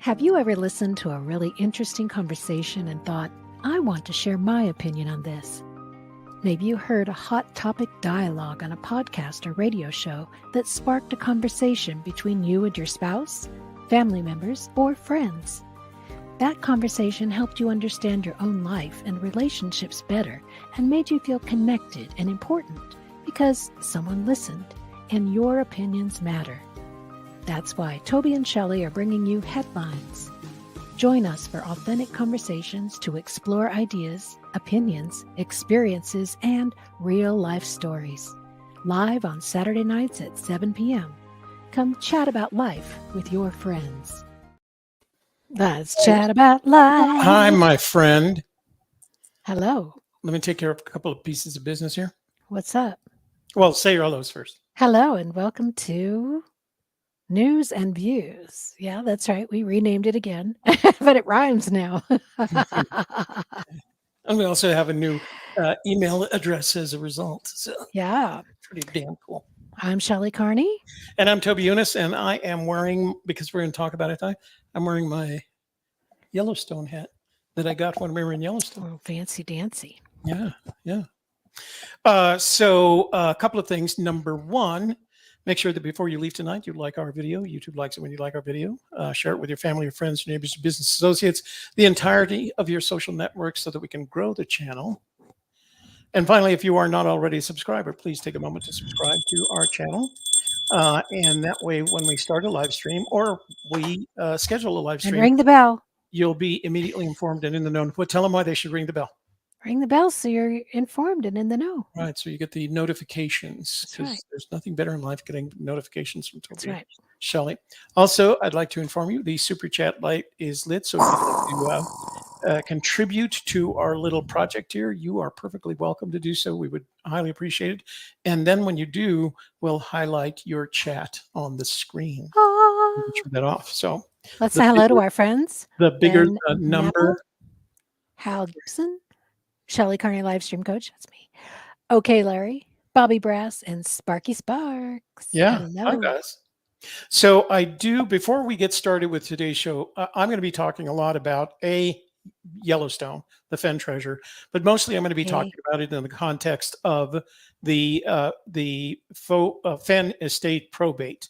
Have you ever listened to a really interesting conversation and thought, I want to share my opinion on this? Maybe you heard a hot topic dialogue on a podcast or radio show that sparked a conversation between you and your spouse, family members, or friends. That conversation helped you understand your own life and relationships better and made you feel connected and important because someone listened and your opinions matter. That's why Toby and Shelley are bringing you Headlines. Join us for authentic conversations to explore ideas, opinions, experiences, and real-life stories. Live on Saturday nights at 7 p.m. Come chat about life with your friends. Let's chat about life. Hi, my friend. Hello. Let me take care of a couple of pieces of business here. What's up? Well, say your hellos first. Hello, and welcome to News and Views. Yeah, that's right. We renamed it again, but it rhymes now. And we also have a new email address as a result. So Yeah. pretty damn cool. I'm Shelley Carney. And I'm Toby Eunice, and I am wearing, because we're going to talk about it, I'm wearing my Yellowstone hat that I got when we were in Yellowstone. Oh, fancy dancy. Yeah. So a couple of things. Number one, make sure that before you leave tonight, you like our video. YouTube likes it when you like our video. Share it with your family, your friends, your neighbors, your business associates, the entirety of your social networks so that we can grow the channel. And finally, if you are not already a subscriber, please take a moment to subscribe to our channel. And that way, when we start a live stream or we schedule a live And stream, ring the bell. you'll be immediately informed and in the know. Tell them why they should ring the bell. Ring the bell so you're informed and in the know. Right, so you get the notifications, because right. there's nothing better in life getting notifications from That's Toby right. Shelley. Also, I'd like to inform you the super chat light is lit, so if you'd like to contribute to our little project here, you are perfectly welcome to do so. We would highly appreciate it. And then when you do, we'll highlight your chat on the screen. Turn that off. So let's say hello to our friends. The bigger Ben number. Nappa, Hal Gibson, Shelley Carney Livestream Coach. That's me. Okay, Larry, Bobby Brass, and Sparky Sparks. Yeah, Hello. hi guys. So I do, before we get started with today's show, I'm going to be talking a lot about Yellowstone, the Fen treasure, but mostly I'm going to be talking about it in the context of the Fen estate probate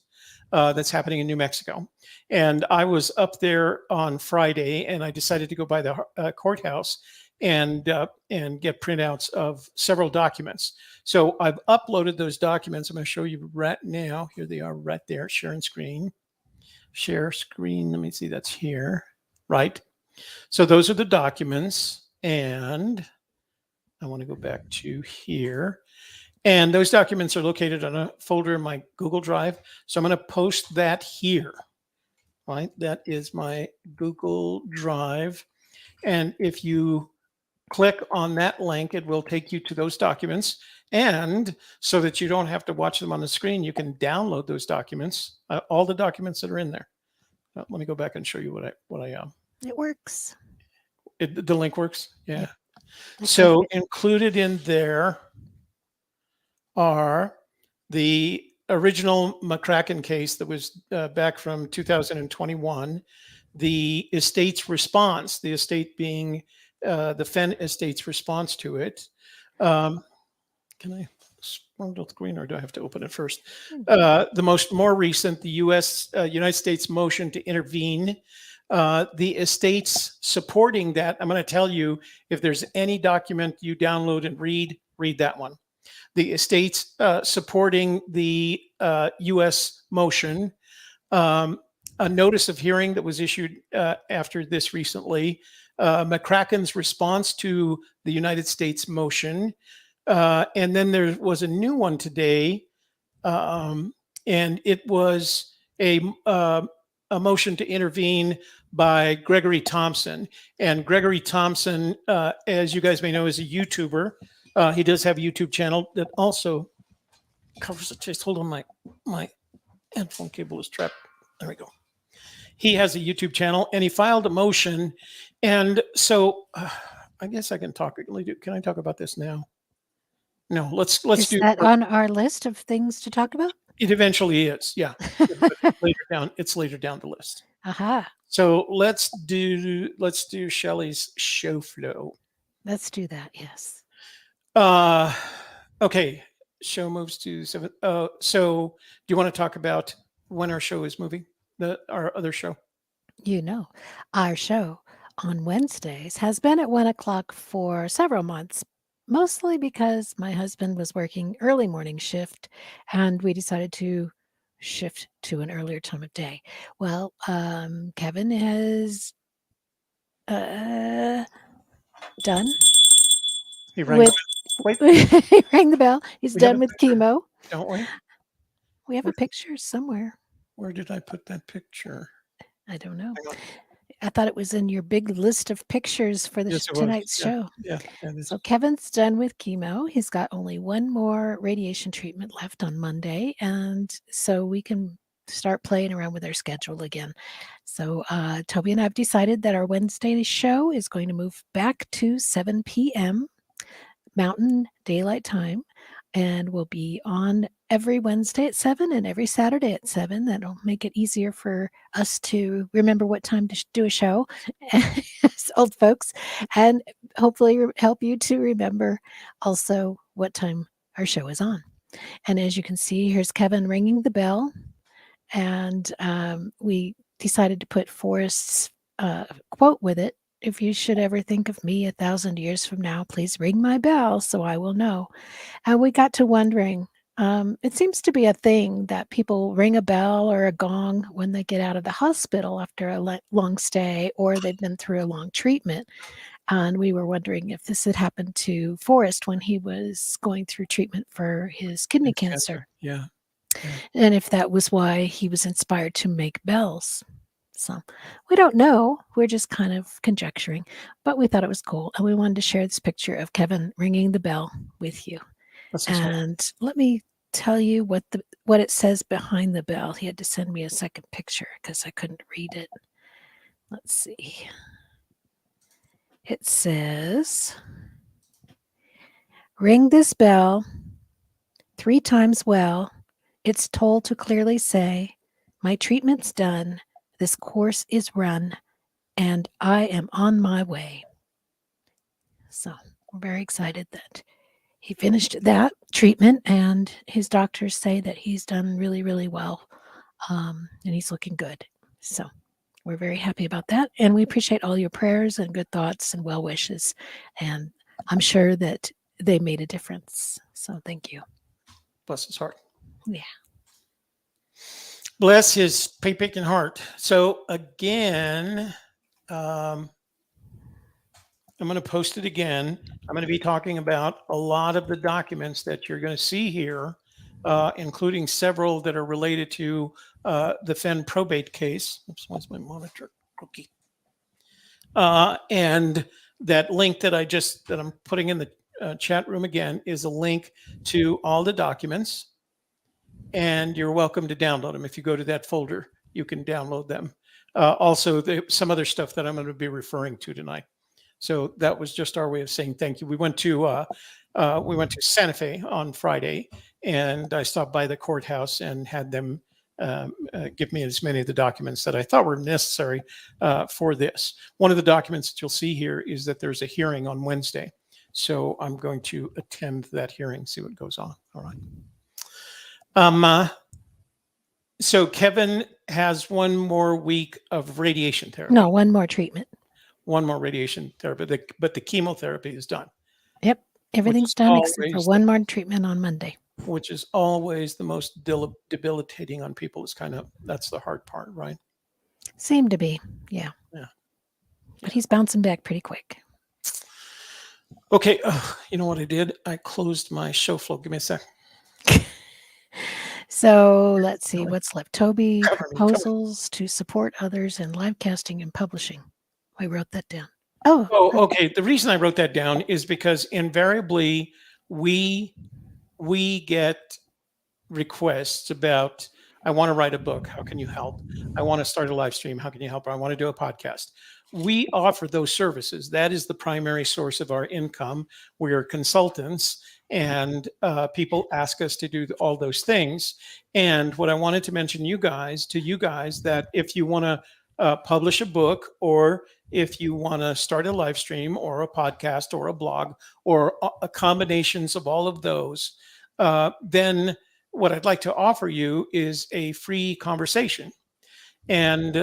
that's happening in New Mexico. And I was up there on Friday, and I decided to go by the courthouse and get printouts of several documents. So I've uploaded those documents. I'm going to show you right now. Here they are right there. Share screen. Let me see. That's here. Right. So those are the documents. And I want to go back to here. And those documents are located on a folder in my Google Drive. So I'm going to post that here. Right. That is my Google Drive. And if you click on that link, it will take you to those documents. And so that you don't have to watch them on the screen, you can download those documents, all the documents that are in there. Let me go back and show you what I It works. The link works. Yeah. So included in there are the original McCracken case that was back from 2021, the estate's response, the estate being the Fen estate's response to it. Can I scroll the screen, or do I have to open it first? The more recent, the United States motion to intervene. The estates supporting that. I'm going to tell you, if there's any document you download and read that one. The estates supporting the U.S. motion. A notice of hearing that was issued after this recently. McCracken's response to the United States motion. And then there was a new one today, and it was a motion to intervene by Gregory Thompson. And Gregory Thompson, as you guys may know, is a YouTuber. He does have a YouTube channel that also covers the taste. Hold on, my headphone cable is trapped. There we go. He has a YouTube channel, and he filed a motion. And so I guess I can talk. Can I talk about this now? No, let's do. Is that on our list of things to talk about? It eventually is, yeah. Later down, it's later down the list. Aha. So let's do Shelley's show flow. Let's do that. Yes. Uh, okay. Show moves to 7. So do you want to talk about when our show is moving? Our other show. You know, our show on Wednesdays has been at 1 o'clock for several months, mostly because my husband was working early morning shift and we decided to shift to an earlier time of day. Well, Kevin has uh, done He rang the with, bell. Wait, he rang the bell. He's we have done a with picture, chemo. don't we? We have a Where, picture somewhere. where did I put that picture? I don't know. Hang on. I thought it was in your big list of pictures for Yes, it was. tonight's Yeah, show. yeah, it is. So Kevin's done with chemo. He's got only one more radiation treatment left on Monday, and so we can start playing around with our schedule again. So Toby and I have decided that our Wednesday show is going to move back to 7 p.m. Mountain Daylight Time, and we'll be on every Wednesday at 7 and every Saturday at 7. That'll make it easier for us to remember what time to do a show as old folks, and hopefully help you to remember also what time our show is on. And as you can see, here's Kevin ringing the bell, and we decided to put Forrest's quote with it. If you should ever think of me 1,000 years from now, please ring my bell so I will know. And we got to wondering, it seems to be a thing that people ring a bell or a gong when they get out of the hospital after a long stay or they've been through a long treatment. And we were wondering if this had happened to Forrest when he was going through treatment for his kidney It's cancer, Yeah. and if that was why he was inspired to make bells. So we don't know. We're just kind of conjecturing, but we thought it was cool. And we wanted to share this picture of Kevin ringing the bell with you. This is And let me tell you what it says behind the bell. He had to send me a second picture because I couldn't read it. Let's see. It says, "Ring this bell 3 times well. It's told to clearly say, my treatment's done, this course is run, and I am on my way." So we're very excited that he finished that treatment, and his doctors say that he's done really, really well, and he's looking good. So we're very happy about that, and we appreciate all your prayers and good thoughts and well wishes, and I'm sure that they made a difference. So thank you. bless his heart. Yeah. Bless his picking heart. So again, I'm going to post it again. I'm going to be talking about a lot of the documents that you're going to see here, including several that are related to the Fenn probate case. Oops, where's my monitor? Cookie. And that link that I'm putting in the chat room again is a link to all the documents, and you're welcome to download them. If you go to that folder, you can download them. Also, some other stuff that I'm going to be referring to tonight. So that was just our way of saying thank you. We went to Santa Fe on Friday, and I stopped by the courthouse and had them give me as many of the documents that I thought were necessary for this. One of the documents that you'll see here is that there's a hearing on Wednesday. So I'm going to attend that hearing, see what goes on. All right. So Kevin has one more week of radiation therapy. No, one more treatment. One more radiation therapy, but the chemotherapy is done. Yep. Everything's done except for one more treatment on Monday. Which is always the most debilitating on people. That's the hard part, right? Seemed to be, yeah. But he's bouncing back pretty quick. Okay, you know what I did? I closed my show flow. Give me a sec. So let's see what's left. Toby, proposals to support others in live casting and publishing. I wrote that down. Oh, okay. The reason I wrote that down is because invariably we get requests about, I want to write a book. How can you help? I want to start a live stream. How can you help? I want to do a podcast. We offer those services. That is the primary source of our income. We are consultants, and people ask us to do all those things. And what I wanted to mention to you guys, that if you want to publish a book, or if you want to start a live stream or a podcast or a blog or combinations of all of those, then what I'd like to offer you is a free conversation. And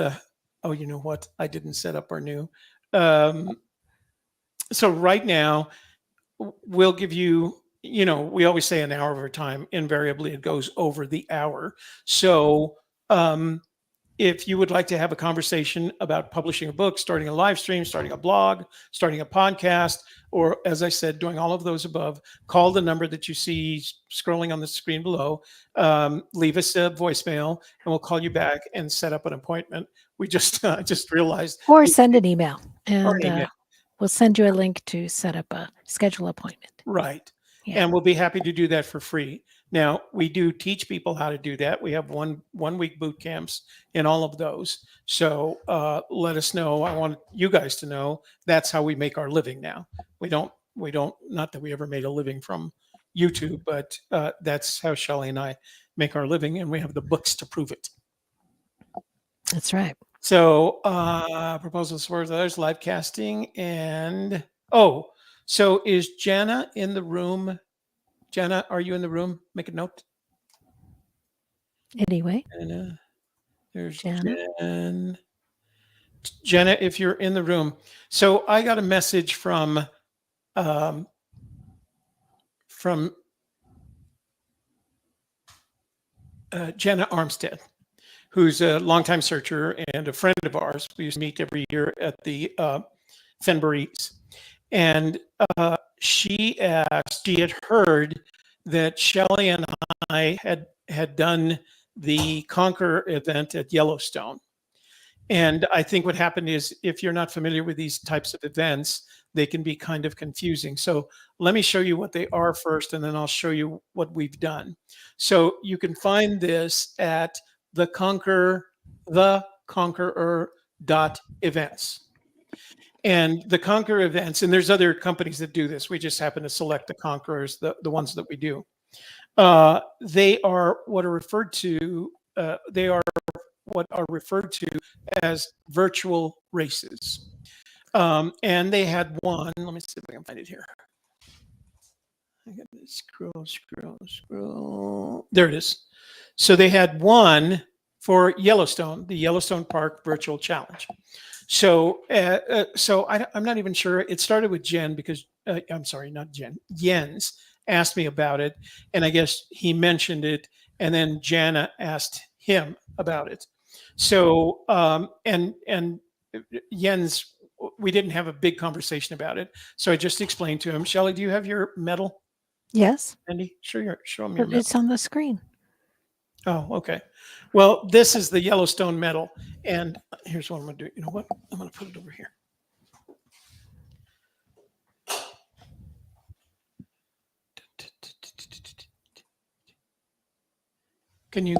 oh, you know what? I didn't set up our new. Um, so right now, we'll give you, we always say an hour of our time. Invariably, it goes over the hour. So if you would like to have a conversation about publishing a book, starting a live stream, starting a blog, starting a podcast, or as I said, doing all of those above, call the number that you see scrolling on the screen below. Leave us a voicemail, and we'll call you back and set up an appointment. We just just realized. Or send an email, Or and an email. we'll send you a link to set up a schedule appointment. Right. Yeah. And we'll be happy to do that for free. Now, we do teach people how to do that. We have one week boot camps in all of those. So let us know. I want you guys to know that's how we make our living now. We don't, not that we ever made a living from YouTube, but that's how Shelley and I make our living, and we have the books to prove it. That's right. So proposals for others, live casting, and so is Jana in the room? Jana, are you in the room? Make a note. Anyway, Jana, there's Jana. Jen. Jana, if you're in the room. So I got a message from Jana Armstead, who's a longtime searcher and a friend of ours. We used to meet every year at the Fenbury's. And she asked, she had heard that Shelley and I had done the Conquer event at Yellowstone. And I think what happened is, if you're not familiar with these types of events, they can be kind of confusing. So let me show you what they are first, and then I'll show you what we've done. So you can find this at theconqueror.events. And the Conquer events, and there's other companies that do this. We just happen to select the Conquerors, the ones that we do. They are what are referred to. They are what are referred to as virtual races. And they had one. Let me see if I can find it here. I got to scroll. There it is. So they had one for Yellowstone, the Yellowstone Park Virtual Challenge. So, I'm not even sure. It started with Jen because I'm sorry, not Jen. Jens asked me about it, and I guess he mentioned it, and then Jana asked him about it. So, and Jens, we didn't have a big conversation about it. So I just explained to him. Shelley, do you have your medal? Yes. Andy, show me your medal. It's on the screen. Oh, okay. Well, this is the Yellowstone medal, and here's what I'm going to do. You know what? I'm going to put it over here. Can you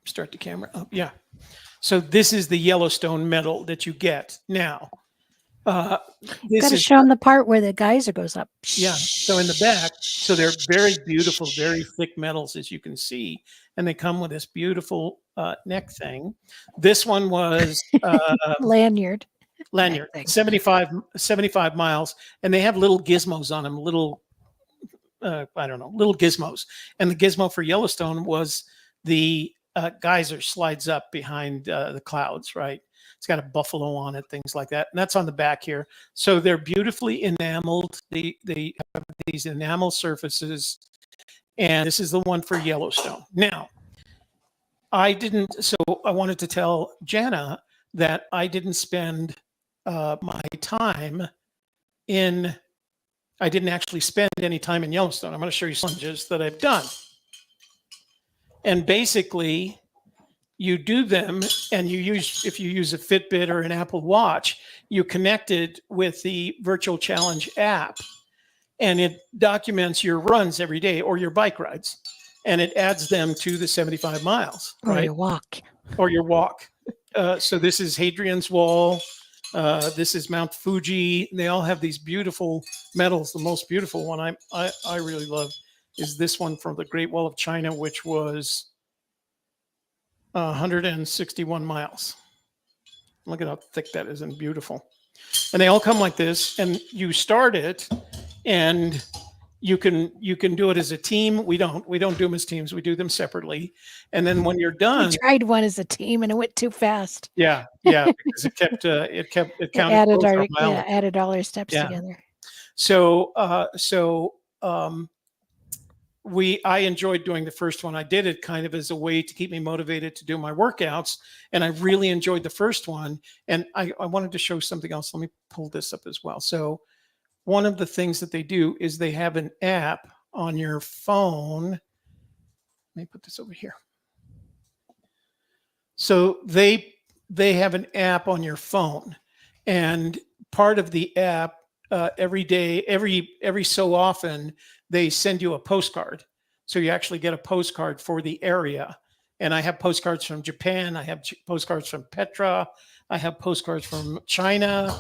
start the camera up? Yeah. So this is the Yellowstone medal that you get now. You've got to show them the part where the geyser goes up. Yeah. So in the back, so they're very beautiful, very thick medals, as you can see, and they come with this beautiful neck thing. This one was lanyard, 75 miles, and they have little gizmos on them, little little gizmos. And the gizmo for Yellowstone was the geyser slides up behind the clouds, right? It's got a buffalo on it, things like that. And that's on the back here. So they're beautifully enameled. They have these enamel surfaces. And this is the one for Yellowstone. Now, I wanted to tell Jana that I didn't spend my time I didn't actually spend any time in Yellowstone. I'm going to show you challenges that I've done. And basically, you do them, and if you use a Fitbit or an Apple Watch, you connect it with the Virtual Challenge app, and it documents your runs every day or your bike rides, and it adds them to the 75 miles. Or your walk. Or your walk. So this is Hadrian's Wall. This is Mount Fuji. They all have these beautiful medals. The most beautiful one I really love is this one from the Great Wall of China, which was 161 miles. Look at how thick that is and beautiful. And they all come like this, and you start it, and you can do it as a team. We don't do them as teams. We do them separately. And then when you're We done, tried one as a team and it went too fast. yeah, because it It counted added both our our mileage. added all our steps Yeah. together. So I enjoyed doing the first one. I did it kind of as a way to keep me motivated to do my workouts, and I really enjoyed the first one. And I wanted to show something else. Let me pull this up as well. So one of the things that they do is they have an app on your phone. Let me put this over here. So they have an app on your phone, and part of the app, every day, every so often, they send you a postcard. So you actually get a postcard for the area. And I have postcards from Japan. I have postcards from Petra. I have postcards from China.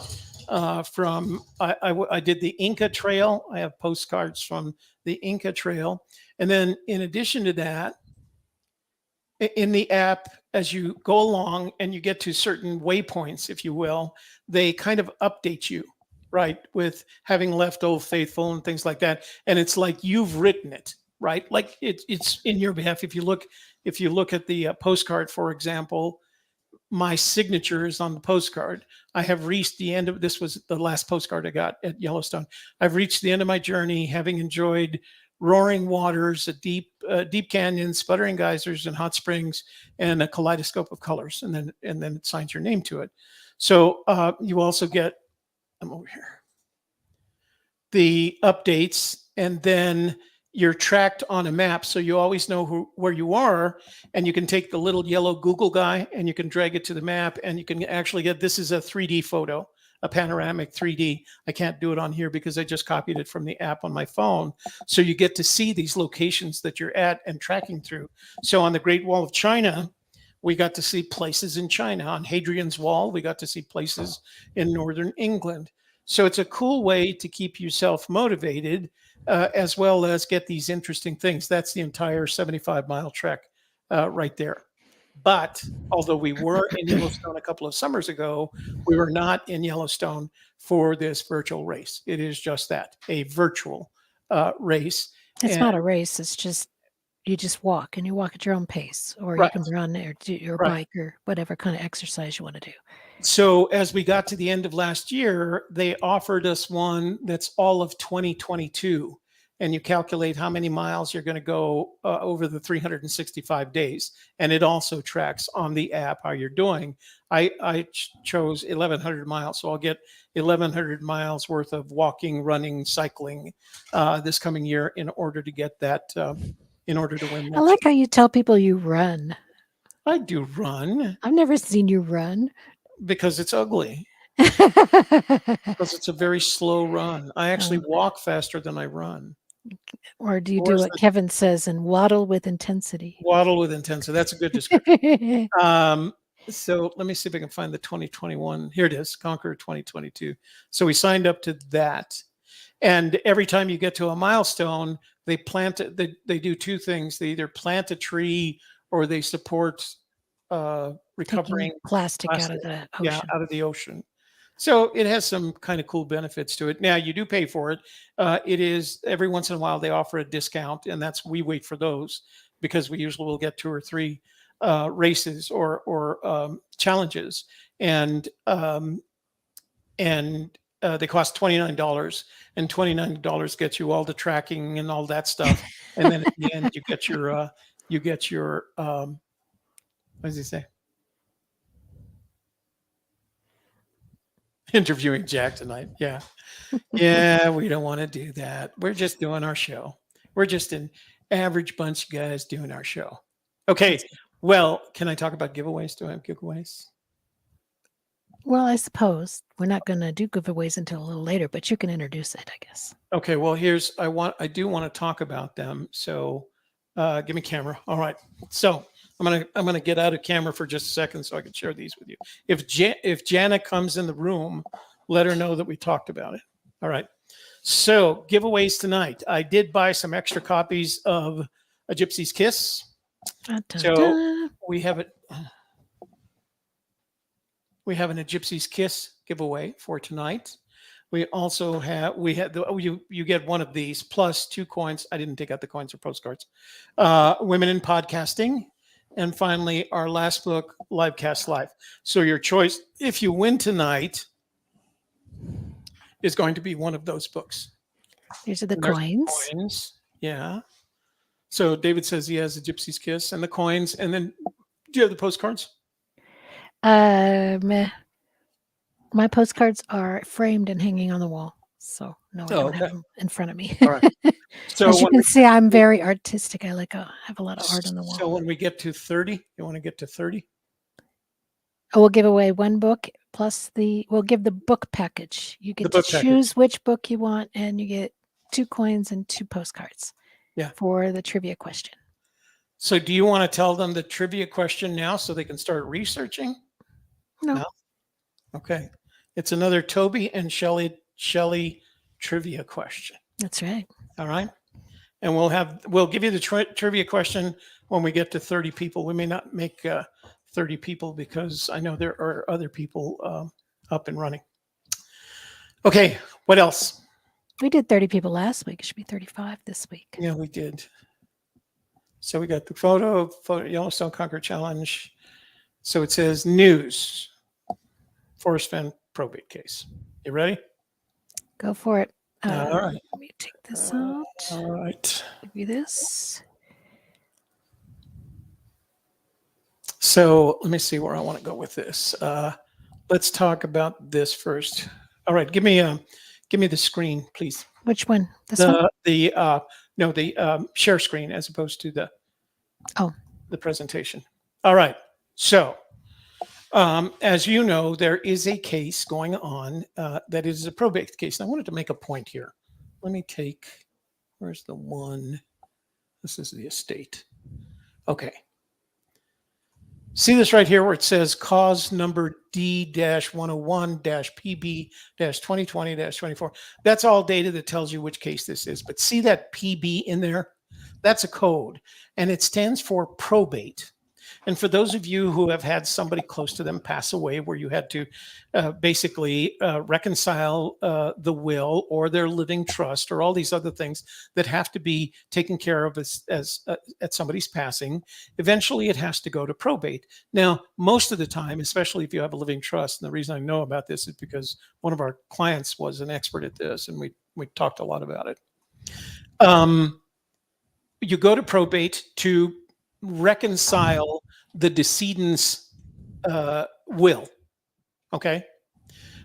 I did the Inca Trail. I have postcards from the Inca Trail. And then in addition to that, in the app, as you go along and you get to certain waypoints, if you will, they kind of update you, right, with having left Old Faithful and things like that. And it's like you've written it, right? Like it's in your behalf. If you look at the postcard, for example, my signature is on the postcard. I have reached the end of, this was the last postcard I got at Yellowstone. I've reached the end of my journey, having enjoyed roaring waters, a deep canyon, sputtering geysers and hot springs, and a kaleidoscope of colors. And then it signs your name to it. So you also get, I'm over here, the updates, and then you're tracked on a map, so you always know where you are, and you can take the little yellow Google guy and you can drag it to the map, and you can actually get, this is a 3D photo, a panoramic 3D. I can't do it on here because I just copied it from the app on my phone. So you get to see these locations that you're at and tracking through. So on the Great Wall of China, we got to see places in China. On Hadrian's Wall, we got to see places in northern England. So it's a cool way to keep yourself motivated, as well as get these interesting things. That's the entire 75-mile trek right there. But although we were in Yellowstone a couple of summers ago, we were not in Yellowstone for this virtual race. It is just that, a virtual race. It's not a race. It's just, you just walk, and you walk at your own pace, or you Right. can run or do your Right. bike or whatever kind of exercise you want to do. So as we got to the end of last year, they offered us one that's all of 2022. And you calculate how many miles you're going to go over the 365 days. And it also tracks on the app how you're doing. I chose 1,100 miles. So I'll get 1,100 miles worth of walking, running, cycling this coming year in order to get that, in order to win that. I like how you tell people you run. I do run. I've never seen you run. Because it's ugly. Because it's a very slow run. I actually walk faster than I run. Or do you do what Kevin says and waddle with intensity? Waddle with intensity. That's a good description. So let me see if I can find the 2021. Here it is, Conquer 2022. So we signed up to that. And every time you get to a milestone, they plant it. They do two things. They either plant a tree or they support recovering plastic out of the ocean. Yeah, out of the ocean. So it has some kind of cool benefits to it. Now you do pay for it. It is every once in a while they offer a discount, and we wait for those because we usually will get 2 or 3 races or challenges, and they cost $29, and $29 gets you all the tracking and all that stuff, and then at the end you get your what does he say? Interviewing Jack tonight. Yeah. Yeah, we don't want to do that. We're just doing our show. We're just an average bunch of guys doing our show. Okay. Well, can I talk about giveaways? Do I have giveaways? Well, I suppose we're not going to do giveaways until a little later, but you can introduce it, I guess. Okay. Well, I do want to talk about them. So give me camera. All right. So I'm gonna get out of camera for just a second so I can share these with you. If Jana comes in the room, let her know that we talked about it. All right. So giveaways tonight. I did buy some extra copies of A Gypsy's Kiss. So we have it. We have a Gypsy's Kiss giveaway for tonight. We also have, you get one of these plus 2 coins. I didn't take out the coins or postcards. Women in Podcasting. And finally, our last book, Livecast Live. So your choice, if you win tonight, is going to be one of those books. These are the And there's coins. coins. Yeah. So David says he has a Gypsy's Kiss and the coins. And then do you have the postcards? My postcards are framed and hanging on the wall. So no, I don't have them in front of me. All right. So as you can see, I'm very artistic. I have a lot of art on the wall. So when we get to 30, you want to get to 30? We'll give away one book plus we'll give the book package. You get to choose which book you want, and you get 2 coins and 2 postcards. Yeah. For the trivia question. So do you want to tell them the trivia question now so they can start researching? No. Okay. It's another Toby and Shelley trivia question. That's right. All right. And we'll give you the trivia question when we get to 30 people. We may not make 30 people because I know there are other people up and running. Okay. What else? We did 30 people last week. It should be 35 this week. Yeah, we did. So we got the photo Yellowstone Conquer Challenge. So it says news, Forrest Fenn probate case. You ready? Go for it. All right. Let me take this out. All right. Give you this. So let me see where I want to go with this. Let's talk about this first. All right. Give me the screen, please. Which one? This one? The share screen as opposed to the presentation. All right. So, as you know, there is a case going on that is a probate case. And I wanted to make a point here. Let me where's the one? This is the estate. Okay. See this right here where it says cause number D-101-PB-2020-24. That's all data that tells you which case this is. But see that PB in there? That's a code, and it stands for probate. And for those of you who have had somebody close to them pass away where you had to basically reconcile the will or their living trust or all these other things that have to be taken care of as at somebody's passing, eventually it has to go to probate. Now, most of the time, especially if you have a living trust, and the reason I know about this is because one of our clients was an expert at this, and we talked a lot about it. You go to probate to reconcile the decedent's will, okay,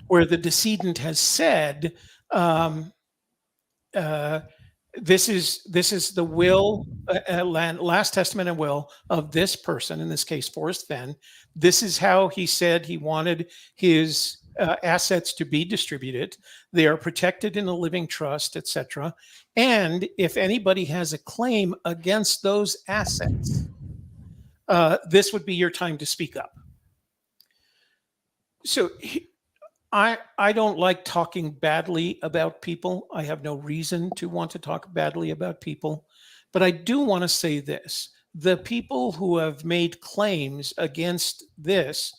where the decedent has said, this is the will, last testament and will of this person, in this case, Forrest Fenn. This is how he said he wanted his assets to be distributed. They are protected in a living trust, etc. And if anybody has a claim against those assets, this would be your time to speak up. So I don't like talking badly about people. I have no reason to want to talk badly about people. But I do want to say this. The people who have made claims against this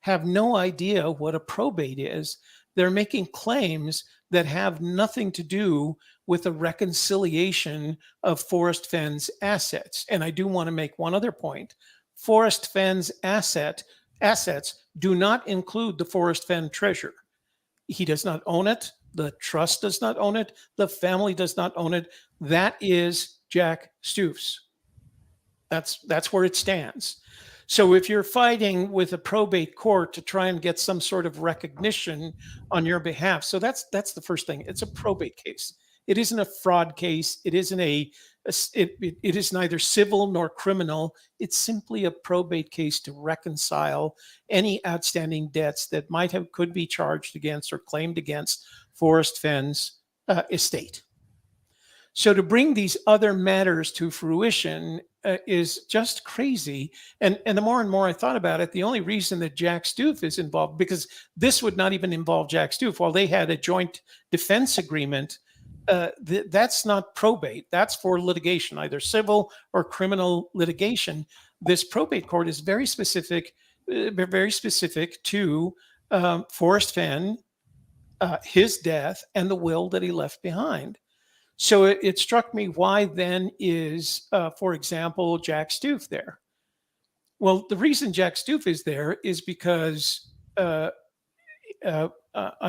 have no idea what a probate is. They're making claims that have nothing to do with a reconciliation of Forrest Fenn's assets. And I do want to make one other point. Forrest Fenn's assets do not include the Forrest Fenn treasure. He does not own it. The trust does not own it. The family does not own it. That is Jack Stoof's. That's where it stands. So if you're fighting with a probate court to try and get some sort of recognition on your behalf, so that's the first thing. It's a probate case. It isn't a fraud case. It isn't it is neither civil nor criminal. It's simply a probate case to reconcile any outstanding debts that could be charged against or claimed against Forrest Fenn's estate. So to bring these other matters to fruition is just crazy. And the more and more I thought about it, the only reason that Jack Stoof is involved, because this would not even involve Jack Stoof. While they had a joint defense agreement, that's not probate. That's for litigation, either civil or criminal litigation. This probate court is very specific very specific to Forrest Fenn, his death, and the will that he left behind. So it struck me, why then is, for example, Jack Stoof there? Well, the reason Jack Stoof is there is because I'm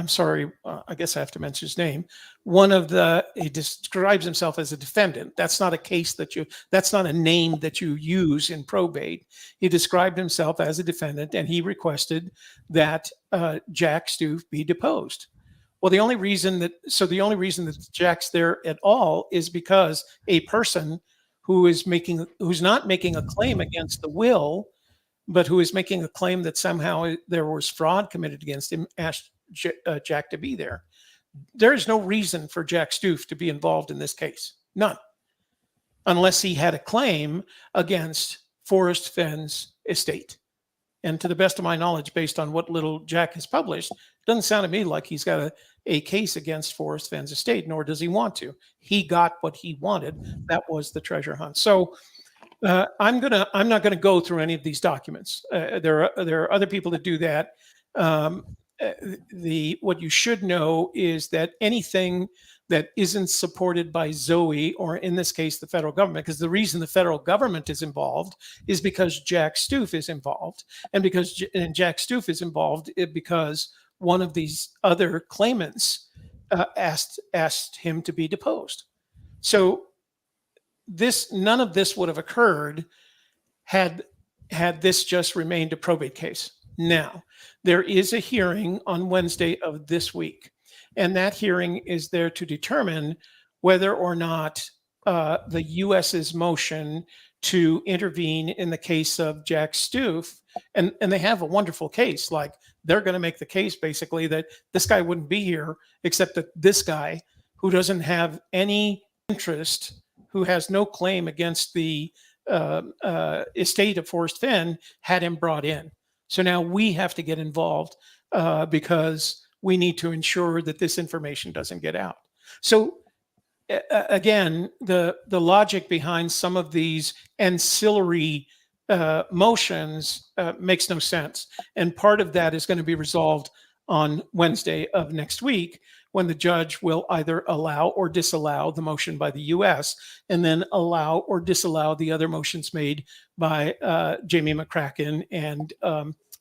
sorry, I guess I have to mention his name. He describes himself as a defendant. That's not a case that's not a name that you use in probate. He described himself as a defendant, and he requested that Jack Stoof be deposed. Well, the only reason that Jack's there at all is because a person who's not making a claim against the will, but who is making a claim that somehow there was fraud committed against him, asked Jack to be there. There is no reason for Jack Stoof to be involved in this case. None. Unless he had a claim against Forrest Fenn's estate. And to the best of my knowledge, based on what little Jack has published, it doesn't sound to me like he's got a case against Forrest Fenn's estate, nor does he want to. He got what he wanted. That was the treasure hunt. So I'm not gonna go through any of these documents. There are other people that do that. What you should know is that anything that isn't supported by Zoe, or in this case, the federal government, because the reason the federal government is involved is because Jack Stoof is involved, and Jack Stoof is involved because one of these other claimants asked him to be deposed. So none of this would have occurred had this just remained a probate case. Now, there is a hearing on Wednesday of this week, and that hearing is there to determine whether or not the U.S.'s motion to intervene in the case of Jack Stoof, and they have a wonderful case. Like, they're going to make the case basically that this guy wouldn't be here, except that this guy, who doesn't have any interest, who has no claim against the estate of Forrest Fenn, had him brought in. So now we have to get involved because we need to ensure that this information doesn't get out. So again, the logic behind some of these ancillary motions makes no sense. And part of that is going to be resolved on Wednesday of next week, when the judge will either allow or disallow the motion by the U.S. and then allow or disallow the other motions made by Jamie McCracken and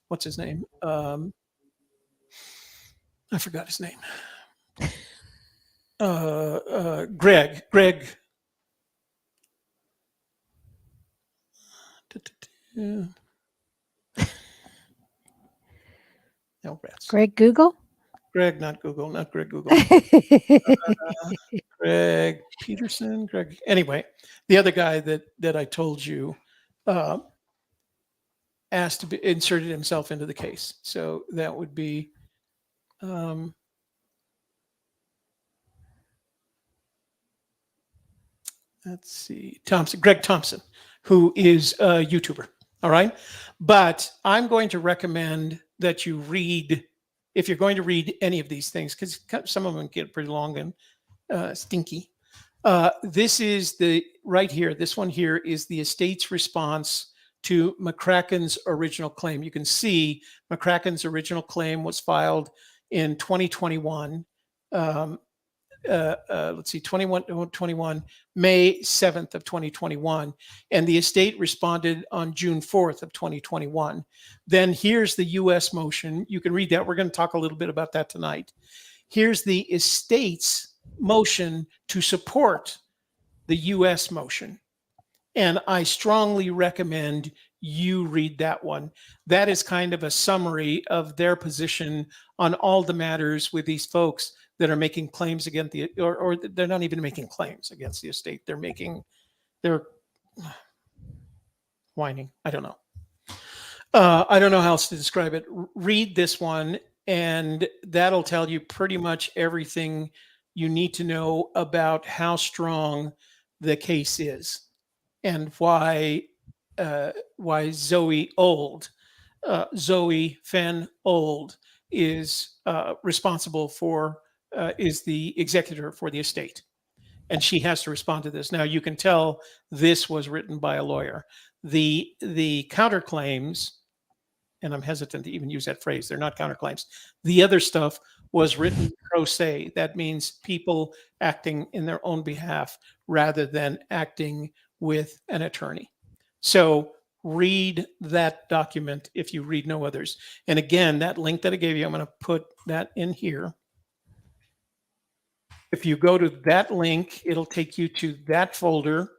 what's his name? I forgot his name. Greg. No rats. Greg Google? Greg, not Google, not Greg Google. Greg Peterson, anyway, the other guy that I told you asked to be inserted himself into the case. So that would be let's see, Greg Thompson, who is a YouTuber. All right. But I'm going to recommend that you read, if you're going to read any of these things, because some of them get pretty long and stinky. This is right here. This one here is the estate's response to McCracken's original claim. You can see McCracken's original claim was filed in 2021. Let's see, 21, May 7th of 2021. And the estate responded on June 4th of 2021. Then here's the U.S. motion. You can read that. We're going to talk a little bit about that tonight. Here's the estate's motion to support the U.S. motion. And I strongly recommend you read that one. That is kind of a summary of their position on all the matters with these folks that are making claims against or they're not even making claims against the estate. They're whining. I don't know. I don't know how else to describe it. Read this one, and that'll tell you pretty much everything you need to know about how strong the case is and why Zoe Fenn Old is responsible for, is the executor for the estate. And she has to respond to this. Now, you can tell this was written by a lawyer. The counterclaims and I'm hesitant to even use that phrase, they're not counterclaims. The other stuff was written pro se. That means people acting in their own behalf rather than acting with an attorney. So read that document if you read no others. And again, that link that I gave you, I'm going to put that in here. If you go to that link, it'll take you to that folder,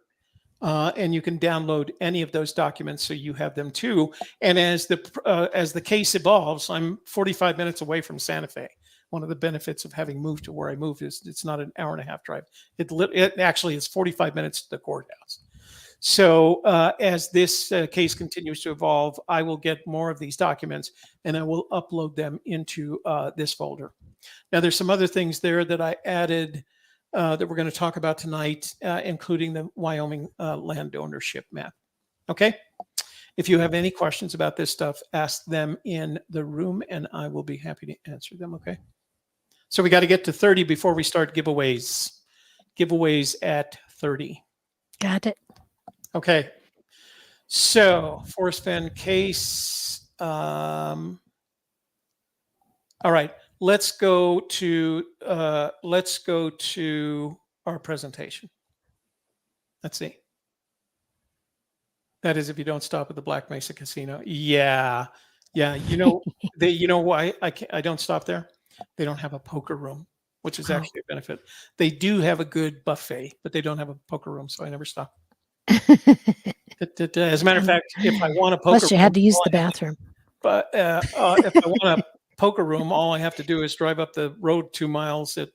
and you can download any of those documents so you have them too. And as the case evolves, I'm 45 minutes away from Santa Fe. One of the benefits of having moved to where I moved is it's not an hour and a half drive. It actually is 45 minutes to the courthouse. So as this case continues to evolve, I will get more of these documents and I will upload them into this folder. Now, there's some other things there that I added that we're going to talk about tonight, including the Wyoming land ownership map. Okay? If you have any questions about this stuff, ask them in the room and I will be happy to answer them. Okay? So we got to get to 30 before we start giveaways. Giveaways at 30. Got it. Okay. So Forest Fen case. All right. Let's go to our presentation. Let's see. That is if you don't stop at the Black Mesa Casino. Yeah. You know why I don't stop there? They don't have a poker room, which is actually a benefit. They do have a good buffet, but they don't have a poker room, so I never stop. As a matter of fact, if I want a poker Plus you had to use the bathroom. But if I want a poker room, all I have to do is drive up the road 2 miles and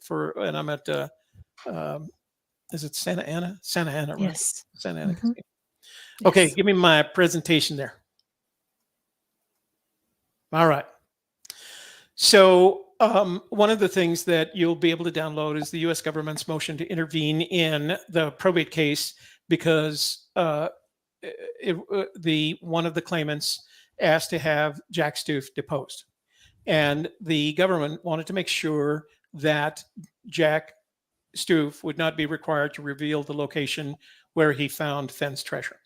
I'm at is it Santa Ana? Santa Ana, right? Yes. Santa Ana. Mm-hmm. Okay, yes. Give me my presentation there. All right. So one of the things that you'll be able to download is the U.S. government's motion to intervene in the probate case because one of the claimants asked to have Jack Stoof deposed. And the government wanted to make sure that Jack Stoof would not be required to reveal the location where he found Fenn's treasure.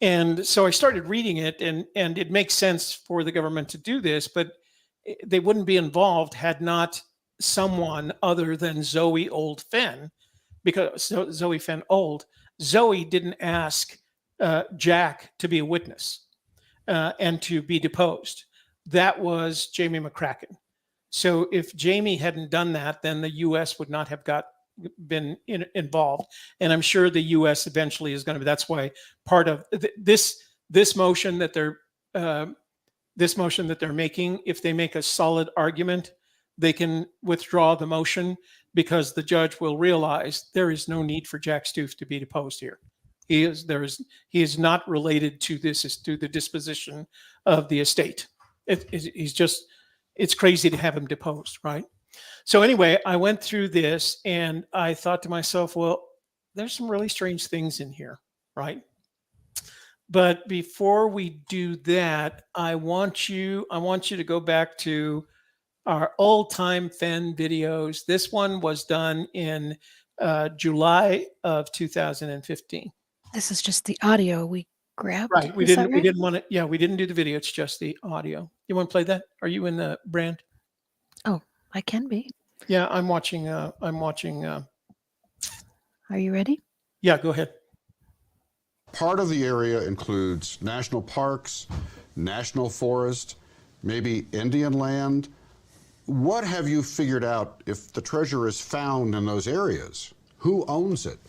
And so I started reading it, and it makes sense for the government to do this, but they wouldn't be involved had not someone other than Zoe Old Fenn, because Zoe Fenn Old, Zoe didn't ask Jack to be a witness and to be deposed. That was Jamie McCracken. So if Jamie hadn't done that, then the U.S. would not have been involved. And I'm sure the U.S. eventually is going to be. That's why part of this motion that they're making, if they make a solid argument, they can withdraw the motion because the judge will realize there is no need for Jack Stoof to be deposed here. He is not related to the disposition of the estate. It's crazy to have him deposed, right? So anyway, I went through this and I thought to myself, well, there's some really strange things in here, right? But before we do that, I want you to go back to our old-time Fenn videos. This one was done in July of 2015. This is just the audio we grabbed. Right. We didn't want to. Yeah, we didn't do the video. It's just the audio. You want to play that? Are you in the brand? Oh, I can be. Yeah, I'm watching. Are you ready? Yeah, go ahead. Part of the area includes national parks, national forest, maybe Indian land. What have you figured out if the treasure is found in those areas? Who owns it?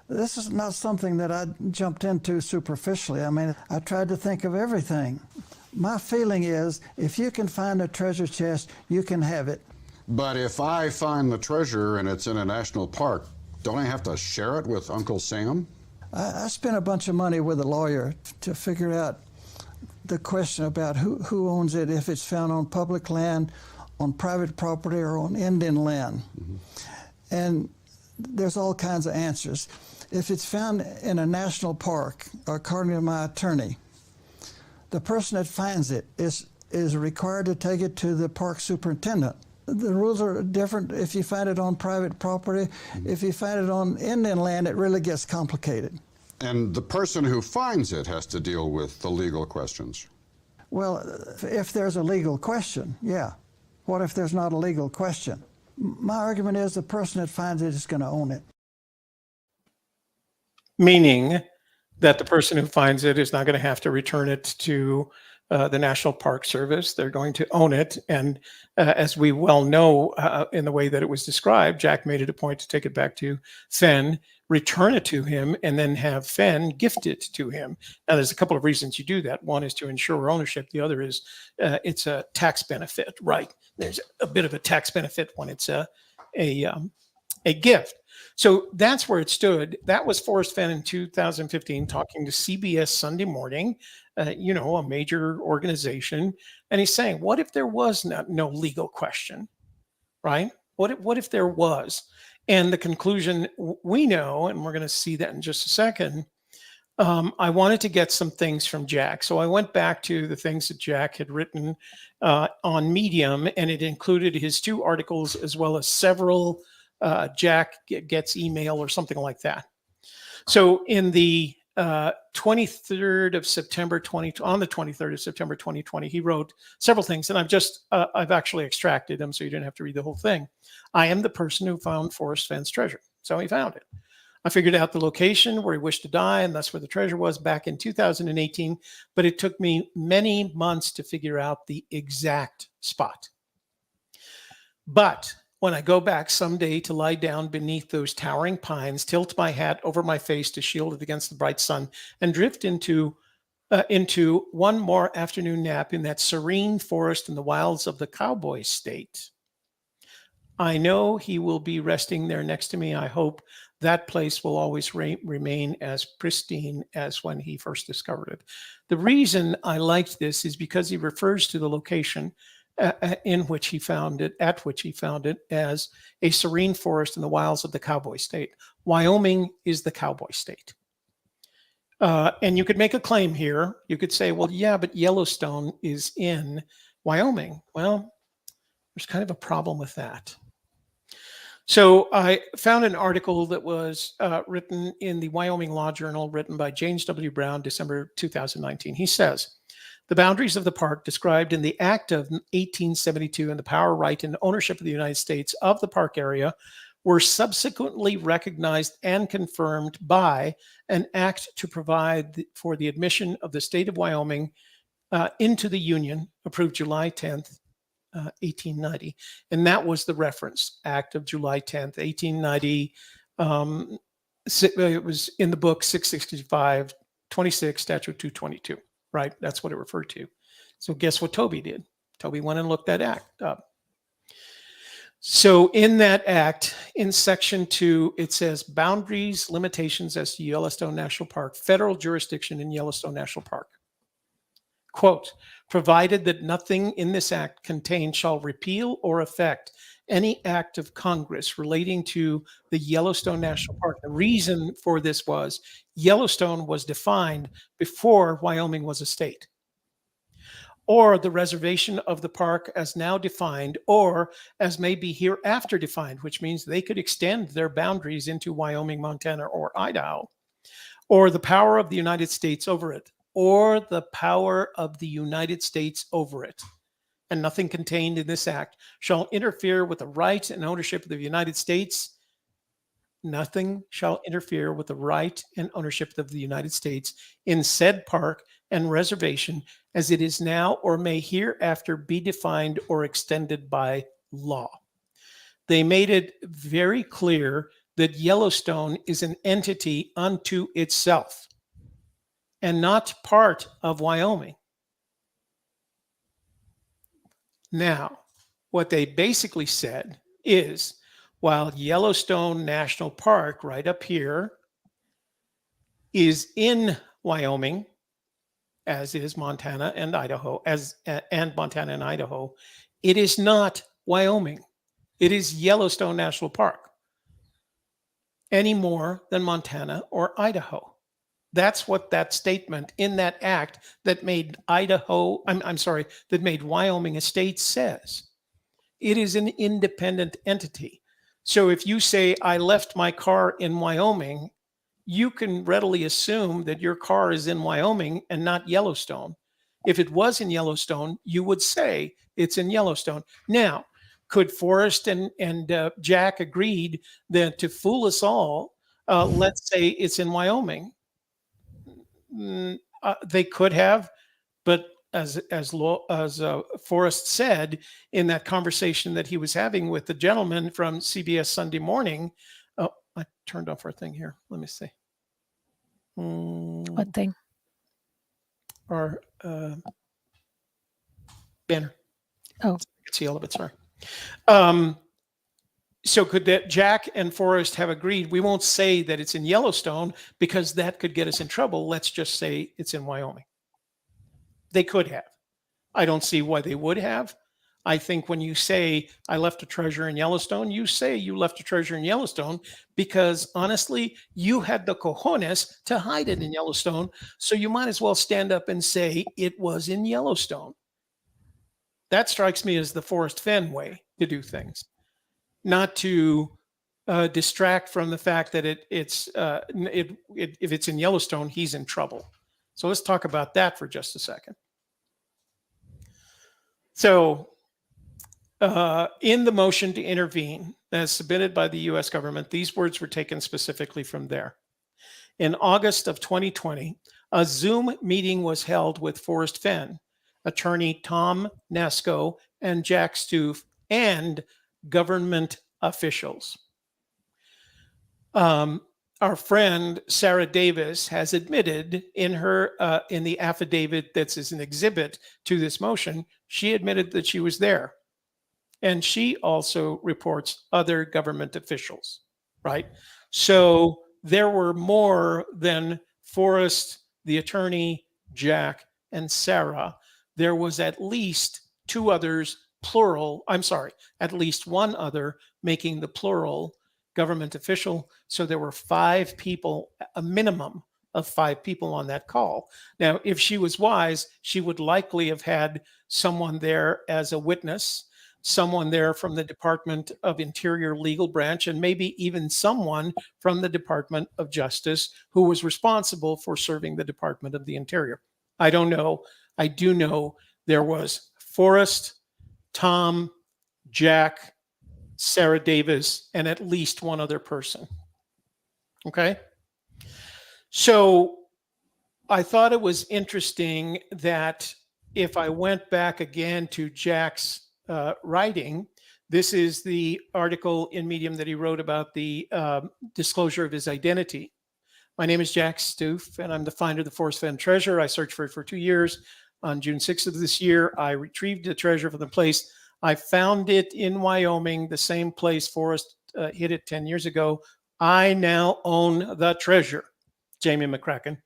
This is not something that I jumped into superficially. I mean, I tried to think of everything. My feeling is if you can find a treasure chest, you can have it. But if I find the treasure and it's in a national park, don't I have to share it with Uncle Sam? I spent a bunch of money with a lawyer to figure out the question about who owns it, if it's found on public land, on private property, or on Indian land. Mm-hmm. And there's all kinds of answers. If it's found in a national park, according to my attorney, the person that finds it is required to take it to the park superintendent. The rules are different if you find it on private property. Mm-hmm. If you find it on Indian land, it really gets complicated. And the person who finds it has to deal with the legal questions. Well, if there's a legal question, yeah. What if there's not a legal question? My argument is the person that finds it is going to own it. Meaning that the person who finds it is not going to have to return it to the National Park Service. They're going to own it. And as we well know, in the way that it was described, Jack made it a point to take it back to Fenn, return it to him, and then have Fenn gift it to him. Now, there's a couple of reasons you do that. One is to ensure ownership. The other is it's a tax benefit, right? There's a bit of a tax benefit when it's a gift. So that's where it stood. That was Forrest Fenn in 2015 talking to CBS Sunday Morning, a major organization. And he's saying, what if there was no legal question, right? What if there was? And the conclusion we know, and we're going to see that in just a second, I wanted to get some things from Jack. So I went back to the things that Jack had written on Medium, and it included his 2 articles as well as several Jack gets email or something like that. So in the 23rd of September 2020, he wrote several things, and I've actually extracted them so you didn't have to read the whole thing. I am the person who found Forrest Fenn's treasure. So he found it. I figured out the location where he wished to die, and that's where the treasure was back in 2018. But it took me many months to figure out the exact spot. But when I go back someday to lie down beneath those towering pines, tilt my hat over my face to shield it against the bright sun, and drift into one more afternoon nap in that serene forest in the wilds of the cowboy state, I know he will be resting there next to me. I hope that place will always remain as pristine as when he first discovered it. The reason I liked this is because he refers to the location at which he found it as a serene forest in the wilds of the cowboy state. Wyoming is the cowboy state. And you could make a claim here. You could say, well, yeah, but Yellowstone is in Wyoming. Well, there's kind of a problem with that. So I found an article that was written in the Wyoming Law Journal, written by James W. Brown, December 2019. He says, the boundaries of the park described in the Act of 1872 and the power, right, and ownership of the United States of the park area were subsequently recognized and confirmed by an act to provide for the admission of the state of Wyoming into the Union, approved July 10th, 1890. And that was the reference, Act of July 10th, 1890. It was in the book 665, 26, Statute 222. Right? That's what it referred to. So guess what Toby did? Toby went and looked that act up. So in that act, in section 2, it says boundaries, limitations as to Yellowstone National Park, federal jurisdiction in Yellowstone National Park. Quote, provided that nothing in this act contained shall repeal or affect any act of Congress relating to the Yellowstone National Park. The reason for this was Yellowstone was defined before Wyoming was a state, or the reservation of the park as now defined, or as may be hereafter defined, which means they could extend their boundaries into Wyoming, Montana, or Idaho, or the power of the United States over it, or the power of the United States over it. And nothing contained in this act shall interfere with the right and ownership of the United States. Nothing shall interfere with the right and ownership of the United States in said park and reservation as it is now or may hereafter be defined or extended by law. They made it very clear that Yellowstone is an entity unto itself and not part of Wyoming. Now, what they basically said is, while Yellowstone National Park, right up here, is in Wyoming, as is Montana and Idaho, it is not Wyoming. It is Yellowstone National Park, any more than Montana or Idaho. That's what that statement in that act that made that made Wyoming a state says. It is an independent entity. So if you say, I left my car in Wyoming, you can readily assume that your car is in Wyoming and not Yellowstone. If it was in Yellowstone, you would say it's in Yellowstone. Now, could Forrest and Jack agreed that to fool us all, let's say it's in Wyoming? They could have, but as Forrest said in that conversation that he was having with the gentleman from CBS Sunday Morning, oh, I turned off our thing here. Let me see. What thing? Our banner. Oh, I can see all of it. Sorry. So could that Jack and Forrest have agreed? We won't say that it's in Yellowstone because that could get us in trouble. Let's just say it's in Wyoming. They could have. I don't see why they would have. I think when you say I left a treasure in Yellowstone, you say you left a treasure in Yellowstone because honestly, you had the cojones to hide it in Yellowstone. So you might as well stand up and say it was in Yellowstone. That strikes me as the Forrest Fenn way to do things, not to distract from the fact that if it's in Yellowstone, he's in trouble. So let's talk about that for just a second. So in the motion to intervene as submitted by the U.S. government, these words were taken specifically from there. In August of 2020, a Zoom meeting was held with Forrest Fenn, attorney Tom Nasco, and Jack Stoof, and government officials. Our friend Sarah Davis has admitted in the affidavit that's an exhibit to this motion, she admitted that she was there. And she also reports other government officials, right? So there were more than Forrest, the attorney, Jack, and Sarah. There was at least two others, plural. I'm sorry, at least one other, making the plural government official. So there were 5 people, a minimum of 5 people on that call. Now, if she was wise, she would likely have had someone there as a witness, someone there from the Department of Interior legal branch, and maybe even someone from the Department of Justice who was responsible for serving the Department of the Interior. I don't know. I do know there was Forrest, Tom, Jack, Sarah Davis, and at least one other person. Okay? So I thought it was interesting that if I went back again to Jack's writing, this is the article in Medium that he wrote about the disclosure of his identity. My name is Jack Stoof, and I'm the finder of the Forrest Fenn treasure. I searched for it for 2 years. On June 6th of this year, I retrieved the treasure from the place. I found it in Wyoming, the same place Forrest hid it 10 years ago. I now own the treasure. Jamie McCracken.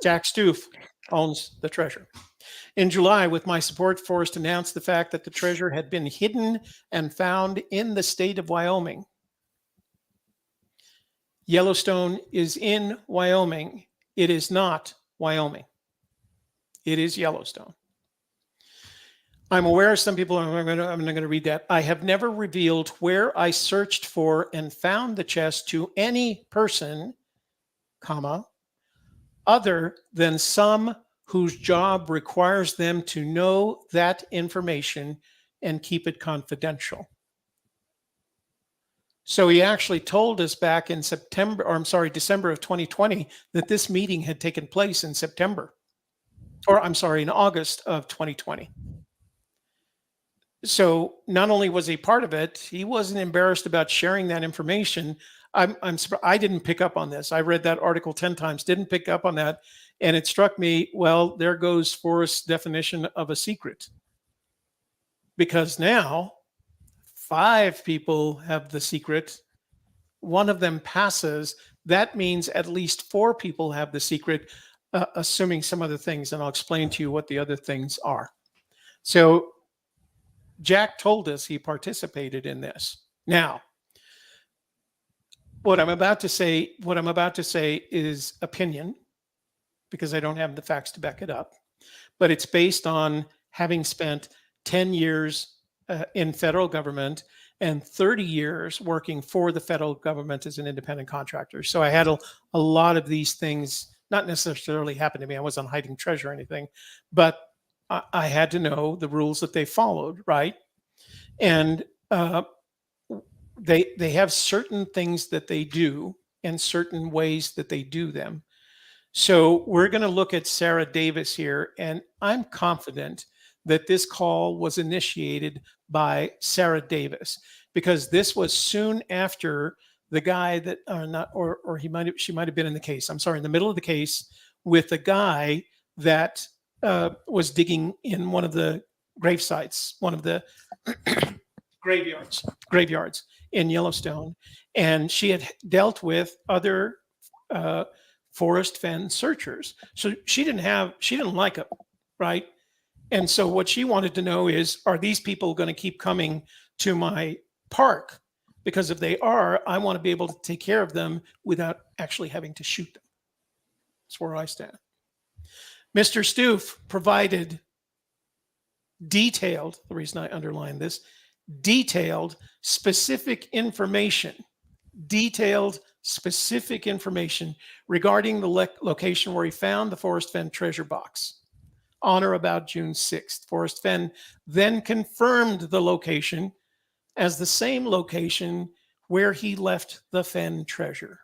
Jack Stoof owns the treasure. In July, with my support, Forrest announced the fact that the treasure had been hidden and found in the state of Wyoming. Yellowstone is in Wyoming. It is not Wyoming. It is Yellowstone. I'm aware some people, I'm going to read that. I have never revealed where I searched for and found the chest to any person, comma, other than some whose job requires them to know that information and keep it confidential. So he actually told us back in December of 2020 that this meeting had taken place in in August of 2020. So not only was he part of it, he wasn't embarrassed about sharing that information. I'm surprised. I didn't pick up on this. I read that article 10 times, didn't pick up on that. And it struck me, well, there goes Forrest's definition of a secret. Because now 5 people have the secret. One of them passes. That means at least 4 people have the secret, assuming some other things. And I'll explain to you what the other things are. So Jack told us he participated in this. Now, what I'm about to say is opinion, because I don't have the facts to back it up, but it's based on having spent 10 years in federal government and 30 years working for the federal government as an independent contractor. So I had a lot of these things not necessarily happened to me. I wasn't hiding treasure or anything, but I had to know the rules that they followed, right? And they have certain things that they do and certain ways that they do them. So we're going to look at Sarah Davis here, and I'm confident that this call was initiated by Sarah Davis, because this was soon after the guy that she might have been in the case. I'm sorry, in the middle of the case with the guy that was digging in one of the grave sites, one of the graveyards in Yellowstone, and she had dealt with other forest fen searchers. So she didn't like them, right? And so what she wanted to know is, are these people going to keep coming to my park? Because if they are, I want to be able to take care of them without actually having to shoot them. That's where I stand. Mr. Stoof provided detailed, the reason I underline this, detailed, specific information regarding the location where he found the Forest Fen treasure box on or about June 6th. Forest Fen then confirmed the location as the same location where he left the Fen treasure.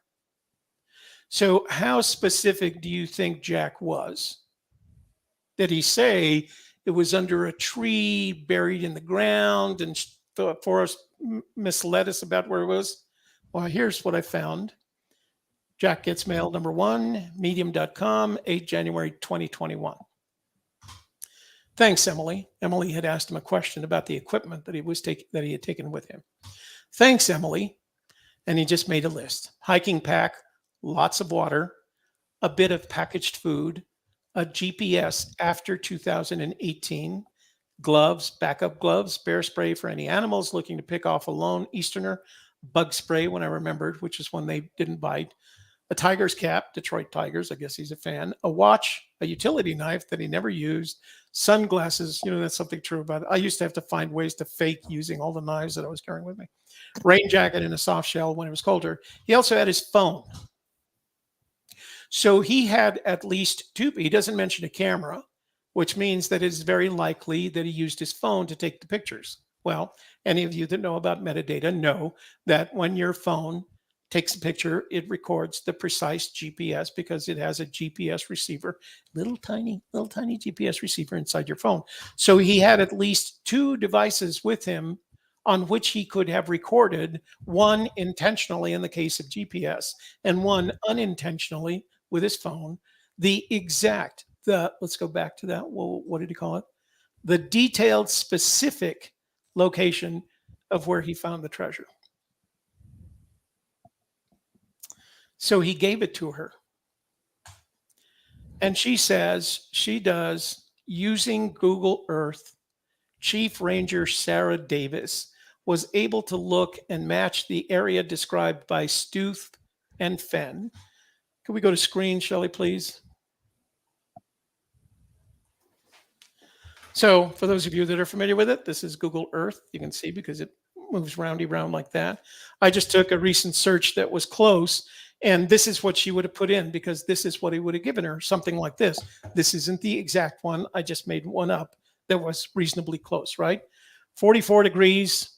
So how specific do you think Jack was? Did he say it was under a tree buried in the ground and the forest misled us about where it was? Well, here's what I found. Jack Gets Mail number 1, medium.com, 8 January 2021. Thanks, Emily. Emily had asked him a question about the equipment that he had taken with him. Thanks, Emily. And he just made a list. Hiking pack, lots of water, a bit of packaged food, a GPS after 2018, gloves, backup gloves, bear spray for any animals looking to pick off a lone Easterner, bug spray when I remembered, which is when they didn't bite, a tiger's cap, Detroit Tigers, I guess he's a fan, a watch, a utility knife that he never used, sunglasses, that's something true about it. I used to have to find ways to fake using all the knives that I was carrying with me. Rain jacket and a soft shell when it was colder. He also had his phone. So he had at least two. He doesn't mention a camera, which means that it's very likely that he used his phone to take the pictures. Well, any of you that know about metadata know that when your phone takes a picture, it records the precise GPS because it has a GPS receiver, little tiny GPS receiver inside your phone. So he had at least two devices with him on which he could have recorded, one intentionally in the case of GPS and one unintentionally with his phone, let's go back to that. Well, what did he call it? The detailed, specific location of where he found the treasure. So he gave it to her. And she says she does, using Google Earth, Chief Ranger Sarah Davis was able to look and match the area described by Stoof and Fenn. Can we go to screen, Shelley, please? So for those of you that are familiar with it, this is Google Earth. You can see because it moves roundy round like that. I just took a recent search that was close, and this is what she would have put in because this is what he would have given her, something like this. This isn't the exact one. I just made one up that was reasonably close, right? 44 degrees.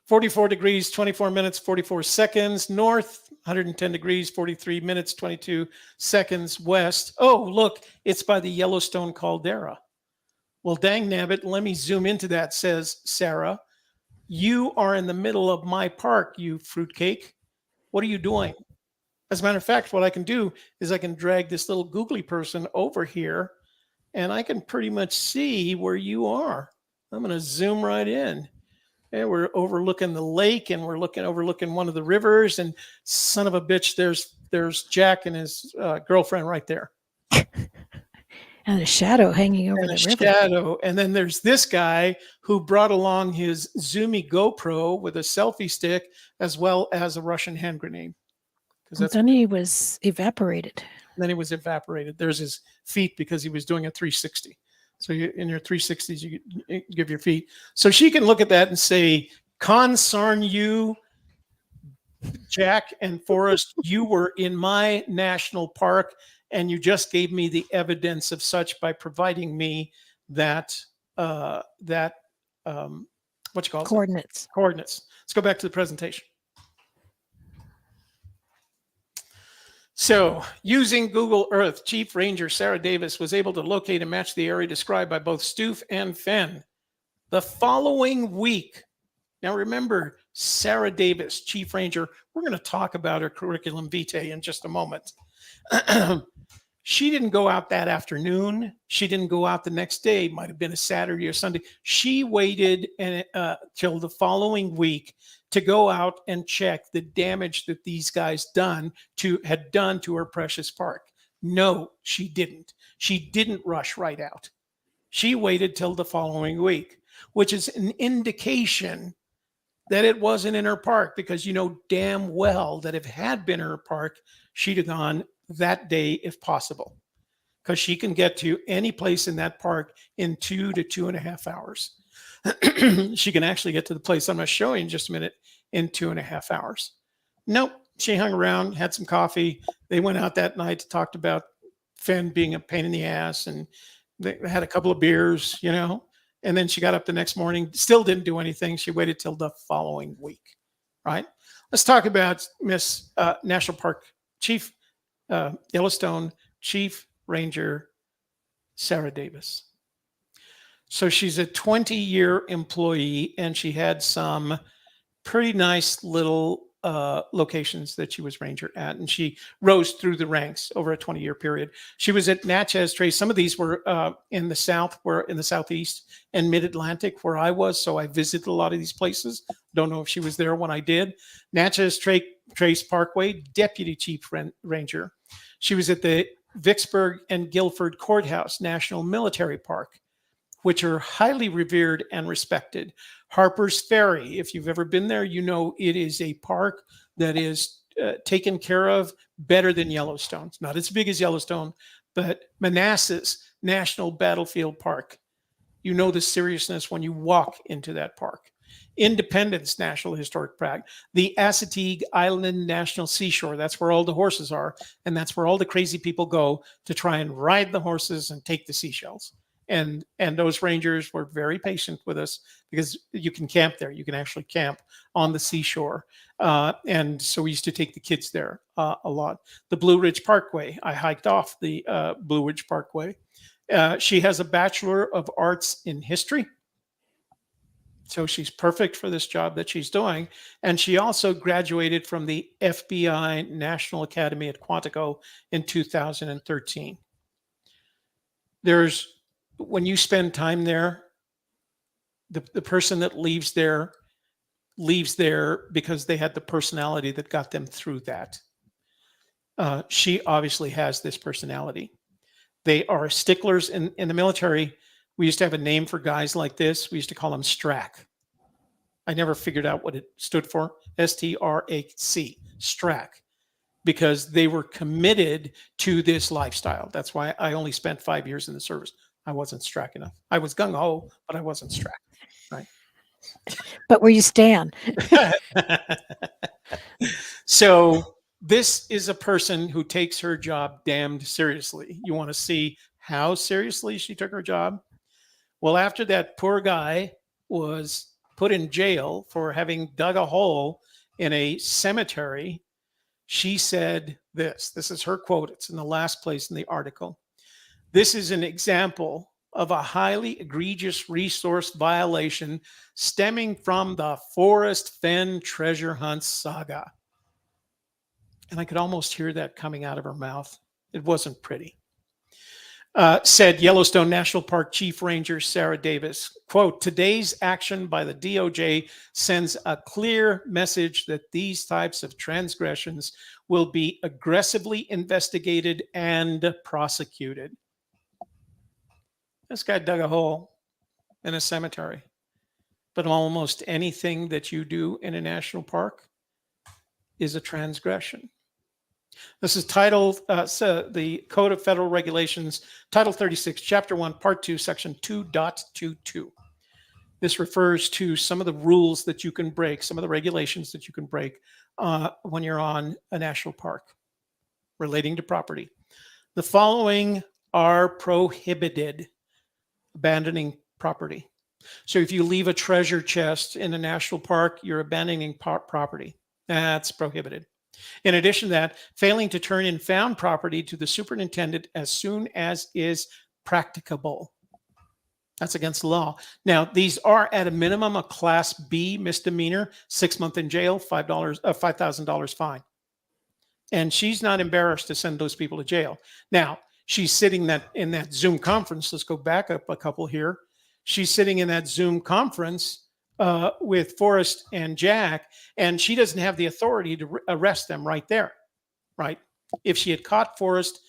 (44°, 24 minutes, 44 seconds) north, 110 degrees, 43 minutes, 22 seconds west. Oh, look, it's by the Yellowstone caldera. Well, dang nabbit, let me zoom into that, says Sarah. You are in the middle of my park, you fruitcake. What are you doing? As a matter of fact, what I can do is I can drag this little googly person over here, and I can pretty much see where you are. I'm going to zoom right in. And we're overlooking the lake, and we're overlooking one of the rivers. And son of a bitch, there's Jack and his girlfriend right there. And a shadow hanging over the river. Shadow. And then there's this guy who brought along his zoomy GoPro with a selfie stick as well as a Russian hand grenade. Then he was evaporated. There's his feet because he was doing a 360. So in your 360s, you give your feet. So she can look at that and say, Consarn you, Jack and Forrest, you were in my national park, and you just gave me the evidence of such by providing me that what you call it? Coordinates. Coordinates. Let's go back to the presentation. So, using Google Earth, Chief Ranger Sarah Davis was able to locate and match the area described by both Stoof and Fenn. The following week, now remember, Sarah Davis, Chief Ranger, we're going to talk about her curriculum vitae in just a moment. She didn't go out that afternoon. She didn't go out the next day. It might have been a Saturday or Sunday. She waited till the following week to go out and check the damage that these guys had done to her precious park. No, she didn't. She didn't rush right out. She waited till the following week, which is an indication that it wasn't in her park, because you know damn well that if it had been her park, she'd have gone that day if possible, because she can get to any place in that park in 2 to 2.5 hours. She can actually get to the place I'm going to show you in just a minute in 2.5 hours. Nope. She hung around, had some coffee. They went out that night, talked about Fenn being a pain in the ass, and they had a couple of beers, you know, and then she got up the next morning, still didn't do anything. She waited till the following week, right? Let's talk about Miss National Park Chief, Yellowstone Chief Ranger Sarah Davis. So she's a 20-year employee, and she had some pretty nice little locations that she was ranger at, and she rose through the ranks over a 20-year period. She was at Natchez Trace. Some of these were in the South, were in the Southeast and Mid-Atlantic, where I was, so I visited a lot of these places. Don't know if she was there when I did. Natchez Trace Parkway, Deputy Chief Ranger. She was at the Vicksburg and Guilford Courthouse National Military Park, which are highly revered and respected. Harper's Ferry, if you've ever been there, you know it is a park that is taken care of better than Yellowstone. It's not as big as Yellowstone, but Manassas National Battlefield Park. You know the seriousness when you walk into that park. Independence National Historic Park, the Assateague Island National Seashore. That's where all the horses are, and that's where all the crazy people go to try and ride the horses and take the seashells. And those rangers were very patient with us, because you can camp there. You can actually camp on the seashore. And so we used to take the kids there a lot. The Blue Ridge Parkway, I hiked off the Blue Ridge Parkway. She has a Bachelor of Arts in History. So she's perfect for this job that she's doing. And she also graduated from the FBI National Academy at Quantico in 2013. When you spend time there, the person that leaves there because they had the personality that got them through that. She obviously has this personality. They are sticklers in the military. We used to have a name for guys like this. We used to call them STRAC. I never figured out what it stood for. STRAC, STRAC, because they were committed to this lifestyle. That's why I only spent 5 years in the service. I wasn't STRAC enough. I was gung-ho, but I wasn't STRAC, right? But where you stand. So this is a person who takes her job damned seriously. You want to see how seriously she took her job? Well, after that poor guy was put in jail for having dug a hole in a cemetery, she said this. This is her quote. It's in the last place in the article. This is an example of a highly egregious resource violation stemming from the Forrest Fenn treasure hunt saga. And I could almost hear that coming out of her mouth. It wasn't pretty. Said Yellowstone National Park Chief Ranger Sarah Davis, quote, "Today's action by the DOJ sends a clear message that these types of transgressions will be aggressively investigated and prosecuted." This guy dug a hole in a cemetery. But almost anything that you do in a national park is a transgression. This is titled, the Code of Federal Regulations, Title 36, Chapter 1, Part 2, Section 2.22. This refers to some of the rules that you can break, some of the regulations that you can break when you're on a national park relating to property. The following are prohibited: abandoning property. So if you leave a treasure chest in a national park, you're abandoning property. That's prohibited. In addition to that, failing to turn in found property to the superintendent as soon as is practicable. That's against the law. Now, these are at a minimum a Class B misdemeanor, 6 months in jail, $5,000 fine. And she's not embarrassed to send those people to jail. Now, she's sitting in that Zoom conference. Let's go back up a couple here. She's sitting in that Zoom conference with Forrest and Jack, and she doesn't have the authority to arrest them right there, right? If she had caught Forrest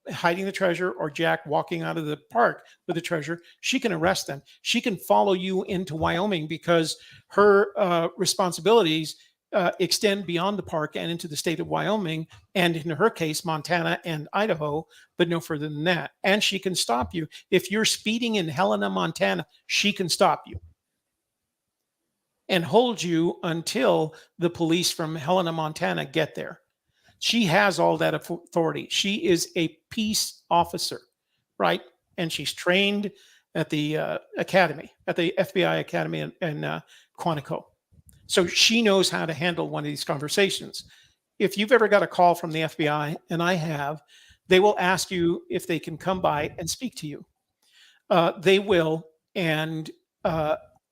hiding the treasure or Jack walking out of the park with the treasure, she can arrest them. She can follow you into Wyoming because her responsibilities extend beyond the park and into the state of Wyoming, and in her case, Montana and Idaho, but no further than that. And she can stop you. If you're speeding in Helena, Montana, she can stop you and hold you until the police from Helena, Montana get there. She has all that authority. She is a peace officer, right? And she's trained at the academy, at the FBI Academy in Quantico. So she knows how to handle one of these conversations. If you've ever got a call from the FBI, and I have, they will ask you if they can come by and speak to you. They will, and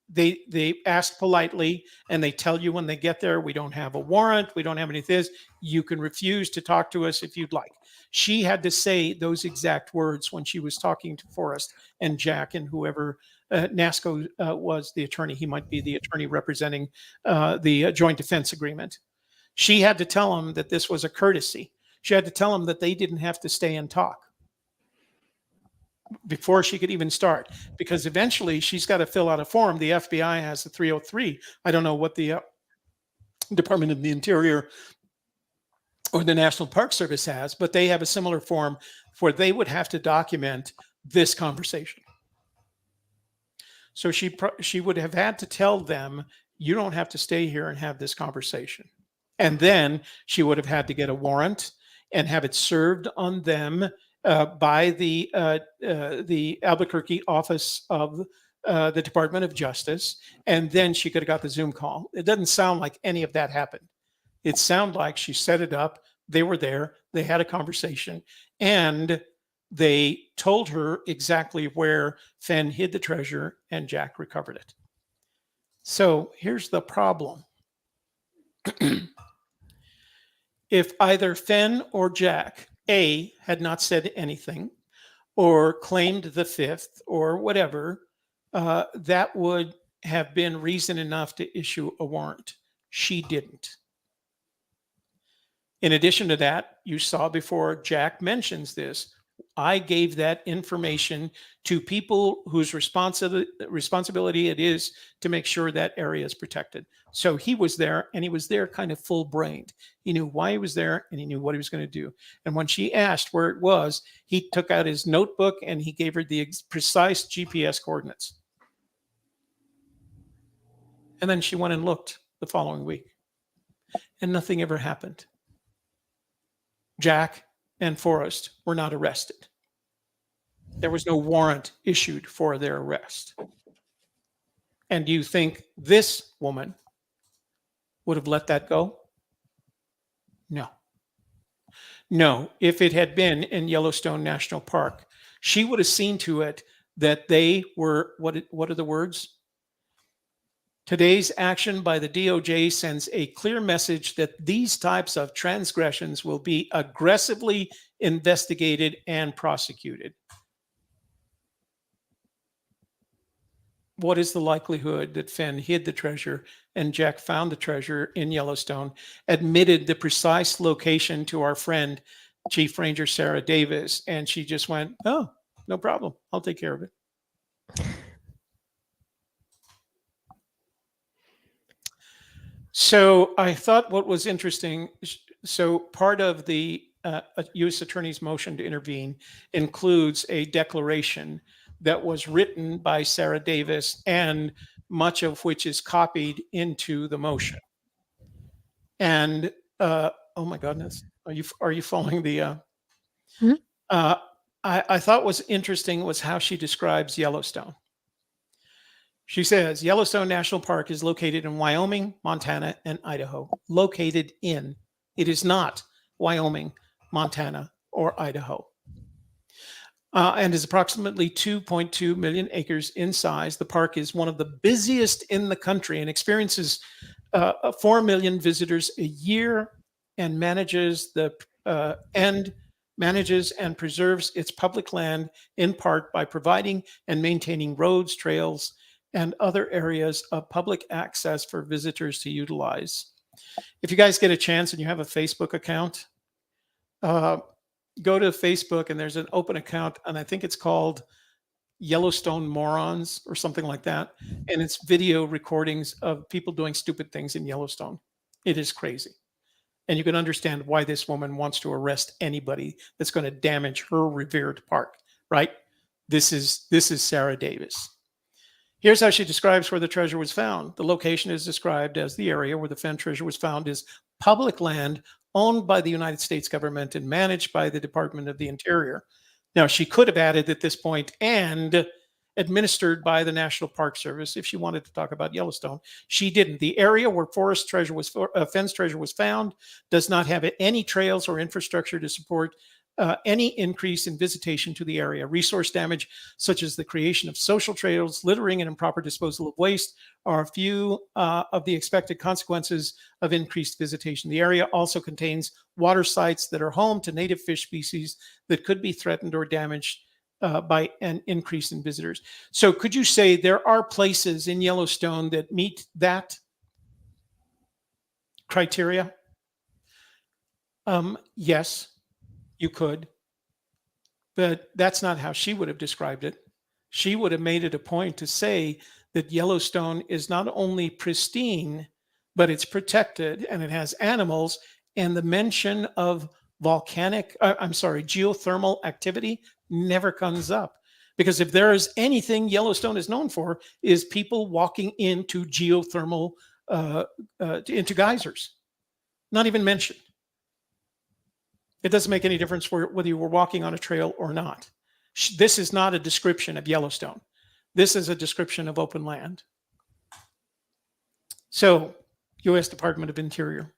they ask politely, and they tell you when they get there, we don't have a warrant, we don't have any of this. You can refuse to talk to us if you'd like. She had to say those exact words when she was talking to Forrest and Jack and whoever NASCO was the attorney. He might be the attorney representing the joint defense agreement. She had to tell him that this was a courtesy. She had to tell him that they didn't have to stay and talk before she could even start, because eventually she's got to fill out a form. The FBI has the 303. I don't know what the Department of the Interior or the National Park Service has, but they have a similar form where they would have to document this conversation. So she would have had to tell them, you don't have to stay here and have this conversation. And then she would have had to get a warrant and have it served on them by the Albuquerque office of the Department of Justice, and then she could have got the Zoom call. It doesn't sound like any of that happened. It sounded like she set it up, they were there, they had a conversation, and they told her exactly where Fenn hid the treasure and Jack recovered it. So here's the problem. If either Fenn or Jack A had not said anything or claimed the fifth or whatever, that would have been reason enough to issue a warrant. She didn't. In addition to that, you saw before Jack mentions this, I gave that information to people whose responsibility it is to make sure that area is protected. So he was there, and he was there kind of full-brained. He knew why he was there, and he knew what he was going to do. And when she asked where it was, he took out his notebook, and he gave her the precise GPS coordinates. And then she went and looked the following week, and nothing ever happened. Jack and Forrest were not arrested. There was no warrant issued for their arrest. And do you think this woman would have let that go? No. No, if it had been in Yellowstone National Park, she would have seen to it that they were, what are the words? Today's action by the DOJ sends a clear message that these types of transgressions will be aggressively investigated and prosecuted. What is the likelihood that Fenn hid the treasure and Jack found the treasure in Yellowstone, admitted the precise location to our friend, Chief Ranger Sarah Davis, and she just went, oh, no problem, I'll take care of it. So I thought what was interesting, so part of the U.S. Attorney's motion to intervene includes a declaration that was written by Sarah Davis and much of which is copied into the motion. And oh my goodness, are you following the? Hmm? Uh, I thought was interesting was how she describes Yellowstone. She says Yellowstone National Park is located in Wyoming, Montana, and Idaho. Located in. It is not Wyoming, Montana, or Idaho. And is approximately 2.2 million acres in size. The park is one of the busiest in the country and experiences 4 million visitors a year, and manages and preserves its public land in part by providing and maintaining roads, trails, and other areas of public access for visitors to utilize. If you guys get a chance and you have a Facebook account, go to Facebook and there's an open account, and I think it's called Yellowstone Morons or something like that. And it's video recordings of people doing stupid things in Yellowstone. It is crazy. And you can understand why this woman wants to arrest anybody that's going to damage her revered park, right? This is Sarah Davis. Here's how she describes where the treasure was found. The location is described as the area where the Fenn treasure was found is public land owned by the United States government and managed by the Department of the Interior. Now, she could have added at this point, and administered by the National Park Service if she wanted to talk about Yellowstone. She didn't. The area where Fenn's treasure was found does not have any trails or infrastructure to support any increase in visitation to the area. Resource damage, such as the creation of social trails, littering, and improper disposal of waste, are a few of the expected consequences of increased visitation. The area also contains water sites that are home to native fish species that could be threatened or damaged by an increase in visitors. So could you say there are places in Yellowstone that meet that criteria? Yes, you could. But that's not how she would have described it. She would have made it a point to say that Yellowstone is not only pristine, but it's protected and it has animals, and the mention of geothermal activity never comes up. Because if there is anything Yellowstone is known for, is people walking into geothermal, into geysers. Not even mentioned. It doesn't make any difference whether you were walking on a trail or not. This is not a description of Yellowstone. This is a description of open land. So, U.S. Department of Interior.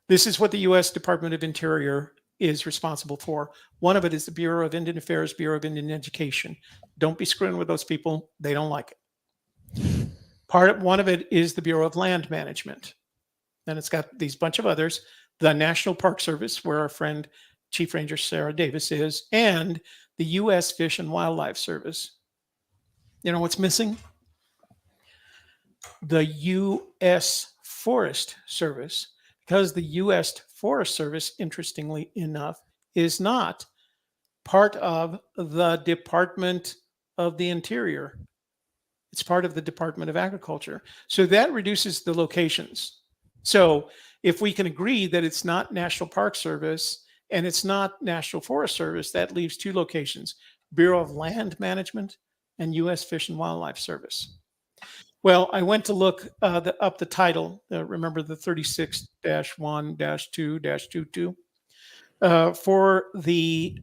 This is what the U.S. Department of Interior is responsible for. One of it is the Bureau of Indian Affairs, Bureau of Indian Education. Don't be screwing with those people. They don't like it. One of it is the Bureau of Land Management. Then it's got these bunch of others. The National Park Service, where our friend Chief Ranger Sarah Davis is, and the U.S. Fish and Wildlife Service. You know what's missing? The U.S. Forest Service, because the U.S. Forest Service, interestingly enough, is not part of the Department of the Interior. It's part of the Department of Agriculture. So that reduces the locations. So if we can agree that it's not National Park Service and it's not National Forest Service, that leaves two locations: Bureau of Land Management and U.S. Fish and Wildlife Service. Well, I went to look up the title, remember the 36-1-2-22, for the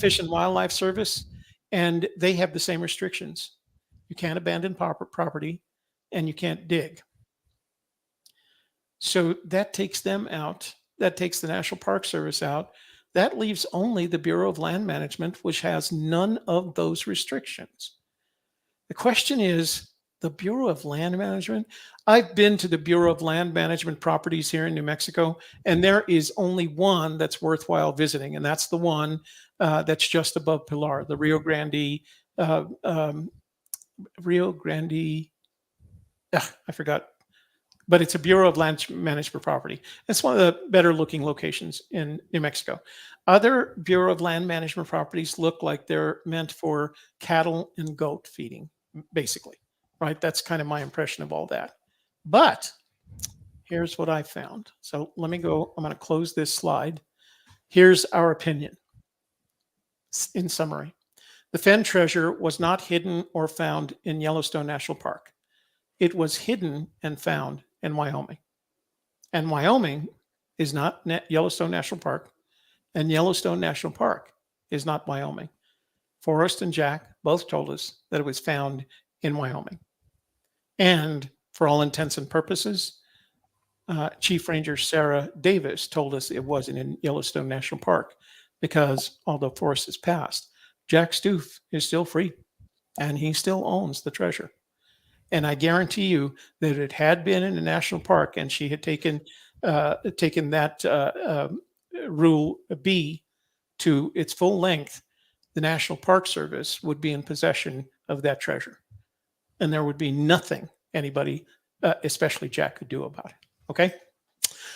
Fish and Wildlife Service, and they have the same restrictions. You can't abandon property and you can't dig. So that takes them out. That takes the National Park Service out. That leaves only the Bureau of Land Management, which has none of those restrictions. The question is, the Bureau of Land Management? I've been to the Bureau of Land Management properties here in New Mexico, and there is only one that's worthwhile visiting, and that's the one that's just above Pilar, the Rio Grande, I forgot. But it's a Bureau of Land Management property. It's one of the better looking locations in New Mexico. Other Bureau of Land Management properties look like they're meant for cattle and goat feeding, basically, right? That's kind of my impression of all that. But here's what I found. So let me go. I'm going to close this slide. Here's our opinion. In summary, the Fenn treasure was not hidden or found in Yellowstone National Park. it was hidden and found in Wyoming. And Wyoming is not Yellowstone National Park, and Yellowstone National Park is not Wyoming. Forrest and Jack both told us that it was found in Wyoming. And for all intents and purposes, Chief Ranger Sarah Davis told us it wasn't in Yellowstone National Park because although Forrest has passed, Jack Stoof is still free and he still owns the treasure. And I guarantee you that if it had been in a national park and she had taken that Rule B to its full length, the National Park Service would be in possession of that treasure. And there would be nothing anybody, especially Jack, could do about it. Okay?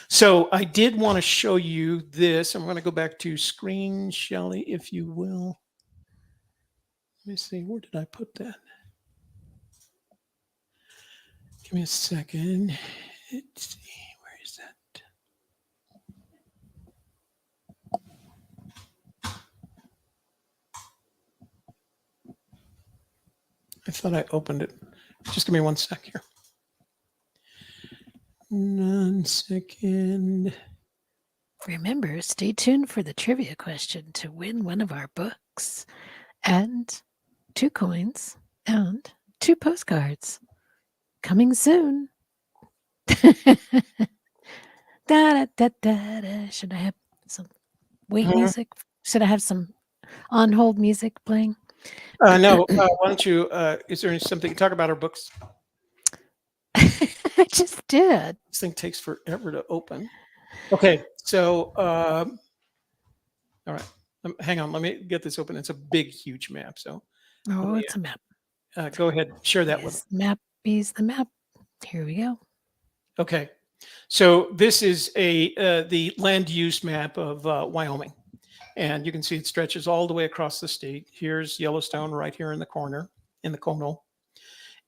So I did want to show you this. I'm going to go back to screen, Shelley, if you will. Let me see. Where did I put that? Give me a second. Let's see. Where is that? I thought I opened it. Just give me 1 sec here. 1 second. Remember, stay tuned for the trivia question to win one of our books and 2 coins and 2 postcards. Coming soon. Da, da, da, da, da. Should I have some music? Should I have some on hold music playing? No. Why don't you? Is there something to talk about our books? I just did. This thing takes forever to open. Okay, so all right. Hang on. Let me get this open. It's a big, huge map. So it's a map. Go ahead. Share that with. Mappy's the map. Here we go. Okay. So this is the land use map of Wyoming. And you can see it stretches all the way across the state. Here's Yellowstone right here in the corner, in the conal.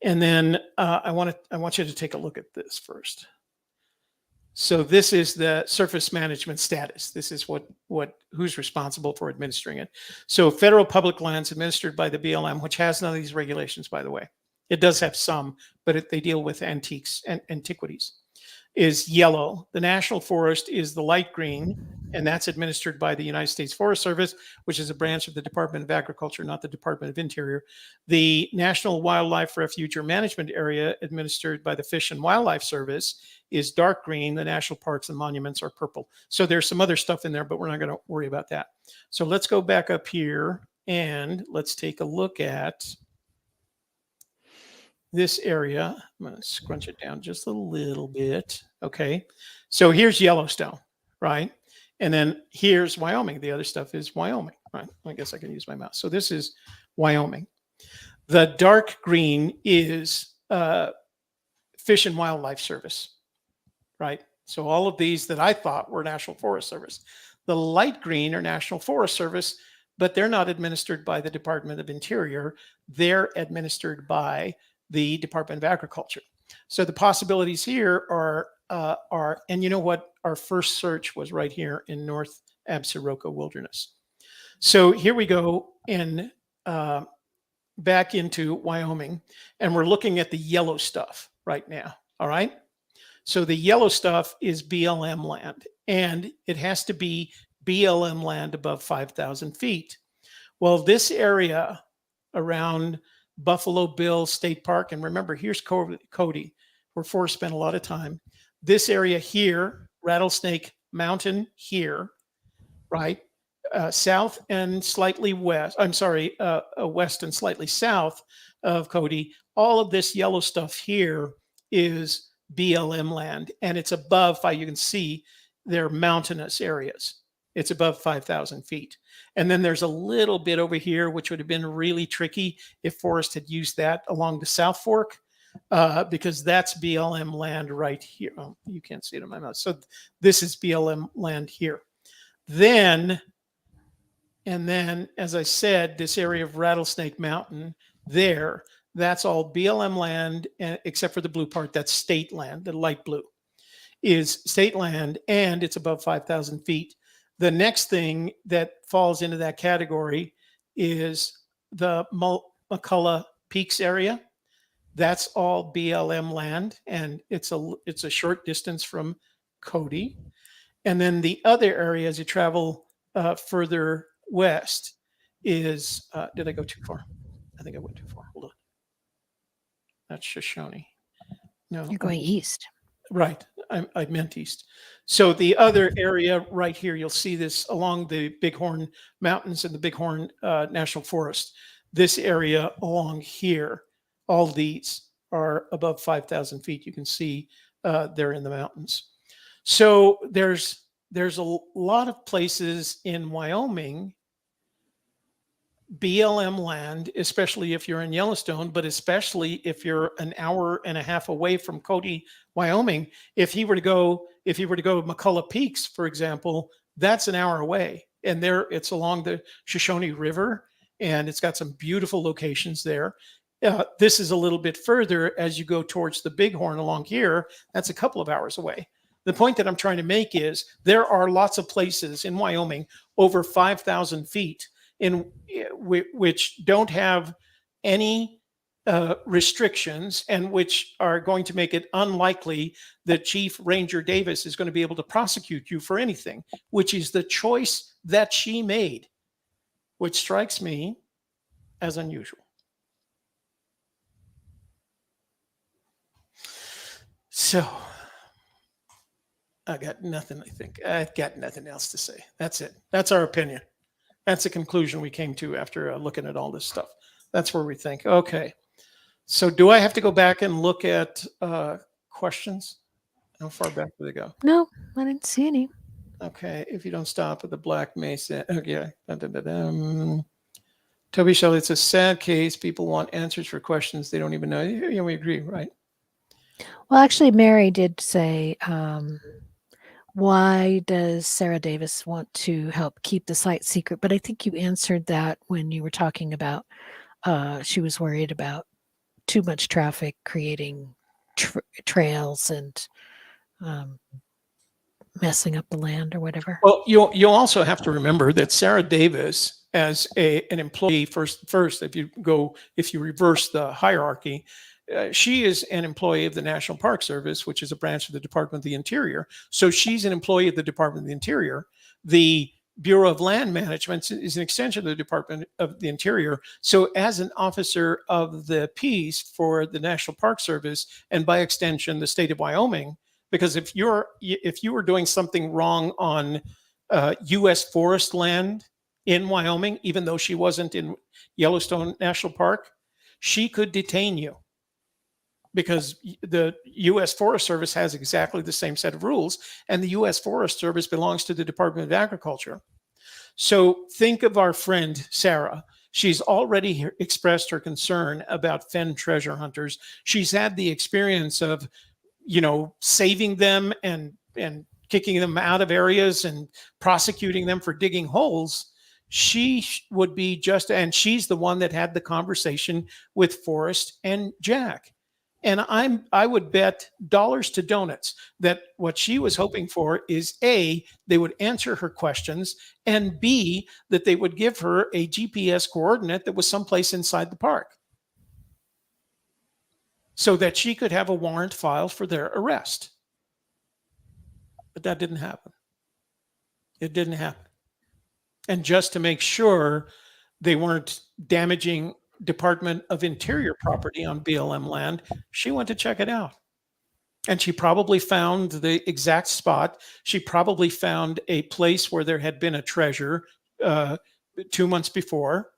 And then I want you to take a look at this first. So this is the surface management status. This is who's responsible for administering it. So federal public lands administered by the BLM, which has none of these regulations, by the way. It does have some, but they deal with antiques and antiquities. Is yellow. The national forest is the light green, and that's administered by the United States Forest Service, which is a branch of the Department of Agriculture, not the Department of Interior. The National Wildlife Refuge or Management Area, administered by the Fish and Wildlife Service, is dark green. The national parks and monuments are purple. So there's some other stuff in there, but we're not going to worry about that. So let's go back up here and let's take a look at this area. I'm going to scrunch it down just a little bit. Okay. So here's Yellowstone, right? And then here's Wyoming. The other stuff is Wyoming, right? I guess I can use my mouse. So this is Wyoming. The dark green is Fish and Wildlife Service, right? So all of these that I thought were National Forest Service. The light green are National Forest Service, but they're not administered by the Department of Interior. They're administered by the Department of Agriculture. So the possibilities here are, and you know what? Our first search was right here in North Absaroka Wilderness. So here we go in back into Wyoming, and we're looking at the yellow stuff right now. All right. So the yellow stuff is BLM land, and it has to be BLM land above 5,000 feet. Well, this area around Buffalo Bill State Park, and remember, here's Cody, where Forrest spent a lot of time. This area here, Rattlesnake Mountain here, right? South and slightly west, west and slightly south of Cody. All of this yellow stuff here is BLM land, and it's above, you can see they're mountainous areas. It's above 5,000 feet. And then there's a little bit over here, which would have been really tricky if Forrest had used that along the South Fork, because that's BLM land right here. Oh, you can't see it on my mouse. So this is BLM land here. Then, as I said, this area of Rattlesnake Mountain there, that's all BLM land, except for the blue part, that's state land. The light blue is state land, and it's above 5,000 feet. The next thing that falls into that category is the McCullough Peaks area. That's all BLM land, and it's a short distance from Cody. And then the other area, as you travel further west, is did I go too far? I think I went too far. Hold on. That's Shoshone. No, You're going east. right. I meant east. So the other area right here, you'll see this along the Bighorn Mountains and the Bighorn National Forest. This area along here, all these are above 5,000 feet. You can see they're in the mountains. So there's a lot of places in Wyoming, BLM land, especially if you're in Yellowstone, but especially if you're an hour and a half away from Cody, Wyoming. If he were to go McCullough Peaks, for example, that's an hour away. And there it's along the Shoshone River, and it's got some beautiful locations there. This is a little bit further as you go towards the Bighorn along here. That's a couple of hours away. The point that I'm trying to make is there are lots of places in Wyoming over 5,000 feet in which don't have any restrictions, and which are going to make it unlikely that Chief Ranger Davis is going to be able to prosecute you for anything, which is the choice that she made, which strikes me as unusual. So I got nothing, I think. I've got nothing else to say. That's it. That's our opinion. That's the conclusion we came to after looking at all this stuff. That's where we think. Okay. So do I have to go back and look at questions? How far back do they go? No, I didn't see any. Okay. If you don't stop at the Black Mesa. Okay. Toby Shelley, it's a sad case. People want answers for questions they don't even know. Yeah, we agree, right? Well, actually, Mary did say, why does Sarah Davis want to help keep the site secret? But I think you answered that when you were talking about she was worried about too much traffic creating trails and messing up the land or whatever. Well, you'll also have to remember that Sarah Davis, as an employee, first, if you reverse the hierarchy, she is an employee of the National Park Service, which is a branch of the Department of the Interior. So she's an employee of the Department of the Interior. The Bureau of Land Management is an extension of the Department of the Interior. So as an officer of the peace for the National Park Service, and by extension, the state of Wyoming, because if you were doing something wrong on U.S. forest land in Wyoming, even though she wasn't in Yellowstone National Park, she could detain you, because the U.S. Forest Service has exactly the same set of rules, and the U.S. Forest Service belongs to the Department of Agriculture. So think of our friend Sarah. She's already expressed her concern about fen treasure hunters. She's had the experience of, saving them and kicking them out of areas and prosecuting them for digging holes. She would be and she's the one that had the conversation with Forrest and Jack. And I would bet dollars to donuts that what she was hoping for is A, they would answer her questions, and B, that they would give her a GPS coordinate that was someplace inside the park, so that she could have a warrant filed for their arrest. But that didn't happen. It didn't happen. And just to make sure they weren't damaging Department of Interior property on BLM land, she went to check it out. And she probably found the exact spot. She probably found a place where there had been a treasure 2 months before.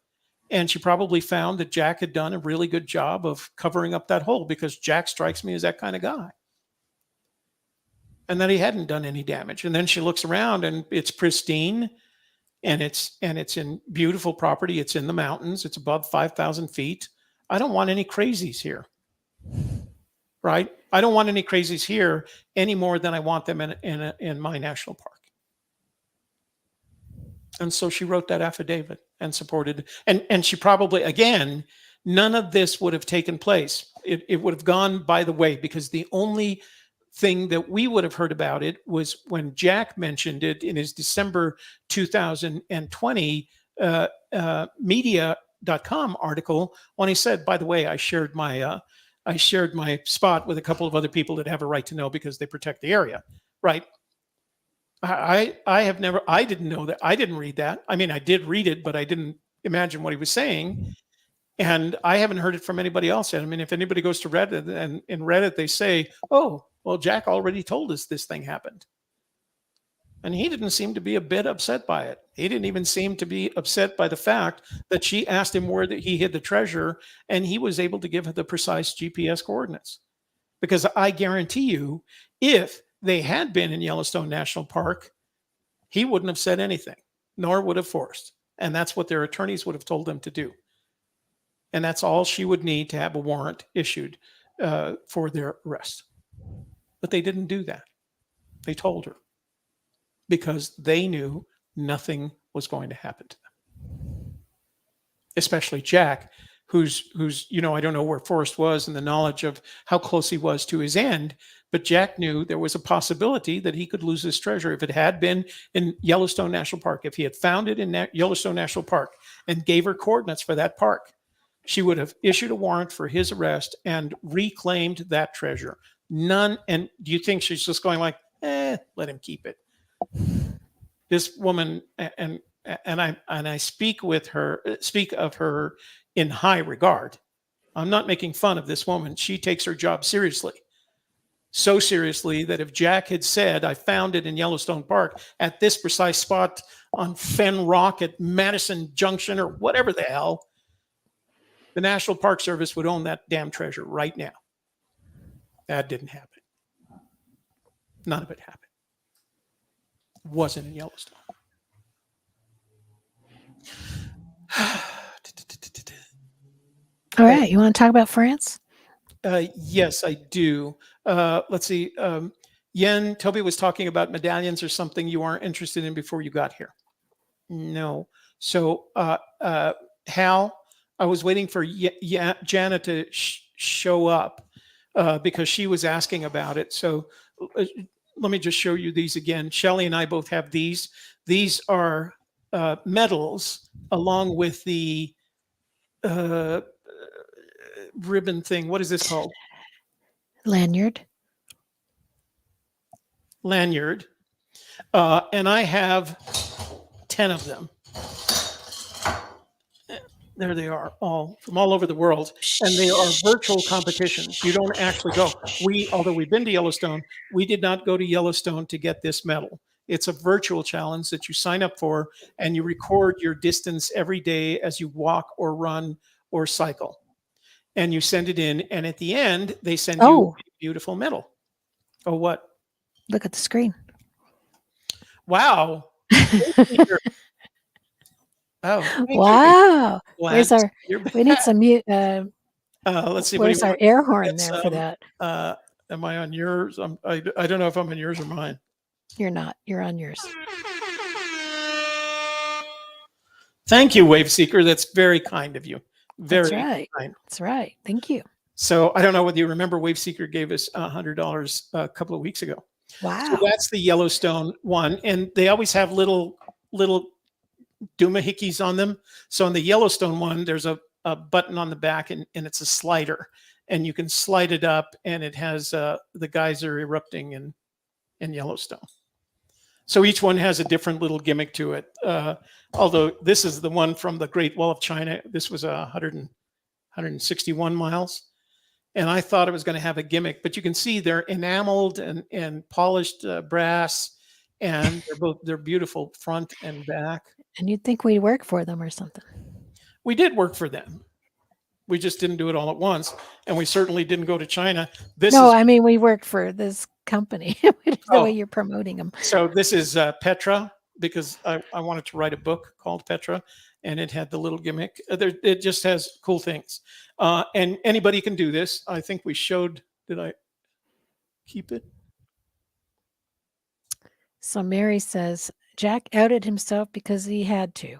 And she probably found that Jack had done a really good job of covering up that hole, because Jack strikes me as that kind of guy. And that he hadn't done any damage. And then she looks around and it's pristine. And it's in beautiful property. It's in the mountains. It's above 5,000 feet. I don't want any crazies here, right? I don't want any crazies here any more than I want them in my national park. And so she wrote that affidavit and supported. And she probably, again, none of this would have taken place. It would have gone by the way, because the only thing that we would have heard about it was when Jack mentioned it in his December 2020 media.com article, when he said, by the way, I shared my I shared my spot with a couple of other people that have a right to know because they protect the area, right? I didn't know that. I didn't read that. I mean, I did read it, but I didn't imagine what he was saying. And I haven't heard it from anybody else yet. I mean, if anybody goes to Reddit and in Reddit, they say, oh, well, Jack already told us this thing happened. And he didn't seem to be a bit upset by it. He didn't even seem to be upset by the fact that she asked him where he hid the treasure, and he was able to give her the precise GPS coordinates. Because I guarantee you, if they had been in Yellowstone National Park, he wouldn't have said anything, nor would have forced. And that's what their attorneys would have told them to do. And that's all she would need to have a warrant issued for their arrest. But they didn't do that. They told her because they knew nothing was going to happen to them. Especially Jack, who's I don't know where Forrest was and the knowledge of how close he was to his end, but Jack knew there was a possibility that he could lose his treasure if it had been in Yellowstone National Park. If he had found it in Yellowstone National Park and gave her coordinates for that park, she would have issued a warrant for his arrest and reclaimed that treasure. None. And do you think she's just going like, let him keep it? This woman, and I speak of her in high regard. I'm not making fun of this woman. She takes her job seriously. So seriously that if Jack had said, I found it in Yellowstone Park at this precise spot on Fen Rock at Madison Junction or whatever the hell, the National Park Service would own that damn treasure right now. That didn't happen. None of it happened. It wasn't in Yellowstone. All right. You want to talk about France? Yes, I do. Let's see. Yen, Toby was talking about medallions or something you aren't interested in before you got here. No. So, Hal, I was waiting for Jana to show up because she was asking about it. So let me just show you these again. Shelley and I both have these. These are medals along with the ribbon thing. What is this called? Lanyard. Lanyard. And I have 10 of them. There they are, all from all over the world, and they are virtual competitions. You don't actually go. Although we've been to Yellowstone, we did not go to Yellowstone to get this medal. It's a virtual challenge that you sign up for, and you record your distance every day as you walk or run or cycle, and you send it in. And at the end, they send you a beautiful medal. Oh, what? Look at the screen. Wow. Oh, wow. Where's our, we need some mute. Let's see. Where's our air horn there for that? Am I on yours? I don't know if I'm on yours or mine. You're not. You're on yours. Thank you, Wave Seeker. That's very kind of you. Very That's right. kind. That's right. Thank you. So I don't know whether you remember, Wave Seeker gave us $100 a couple of weeks ago. Wow. So that's the Yellowstone one, and they always have little doohickeys on them. So on the Yellowstone one, there's a button on the back, and it's a slider, and you can slide it up, and it has the geyser erupting in Yellowstone. So each one has a different little gimmick to it. Although this is the one from the Great Wall of China. This was 161 miles. And I thought it was going to have a gimmick, but you can see they're enameled and polished brass, and they're beautiful front and back. And you'd think we'd work for them or something. We did work for them. We just didn't do it all at once, and we certainly didn't go to China. I mean, we worked for this company. The way you're promoting them. So this is Petra, because I wanted to write a book called Petra, and it had the little gimmick. It just has cool things, and anybody can do this. I think we showed. Did I keep it? So Mary says Jack outed himself because he had to.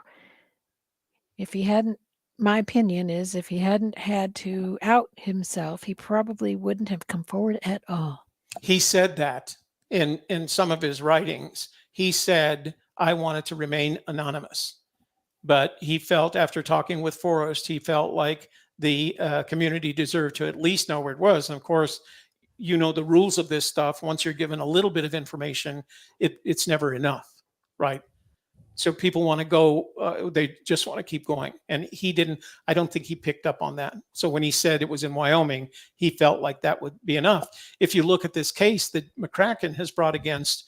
If he hadn't, my opinion is, if he hadn't had to out himself, he probably wouldn't have come forward at all. He said that in some of his writings. He said, I wanted to remain anonymous. But he felt, after talking with Forrest, he felt like the community deserved to at least know where it was. And of course, you know the rules of this stuff. Once you're given a little bit of information, it's never enough, right? So people want to go, they just want to keep going. And he didn't, I don't think he picked up on that. So when he said it was in Wyoming, he felt like that would be enough. If you look at this case that McCracken has brought against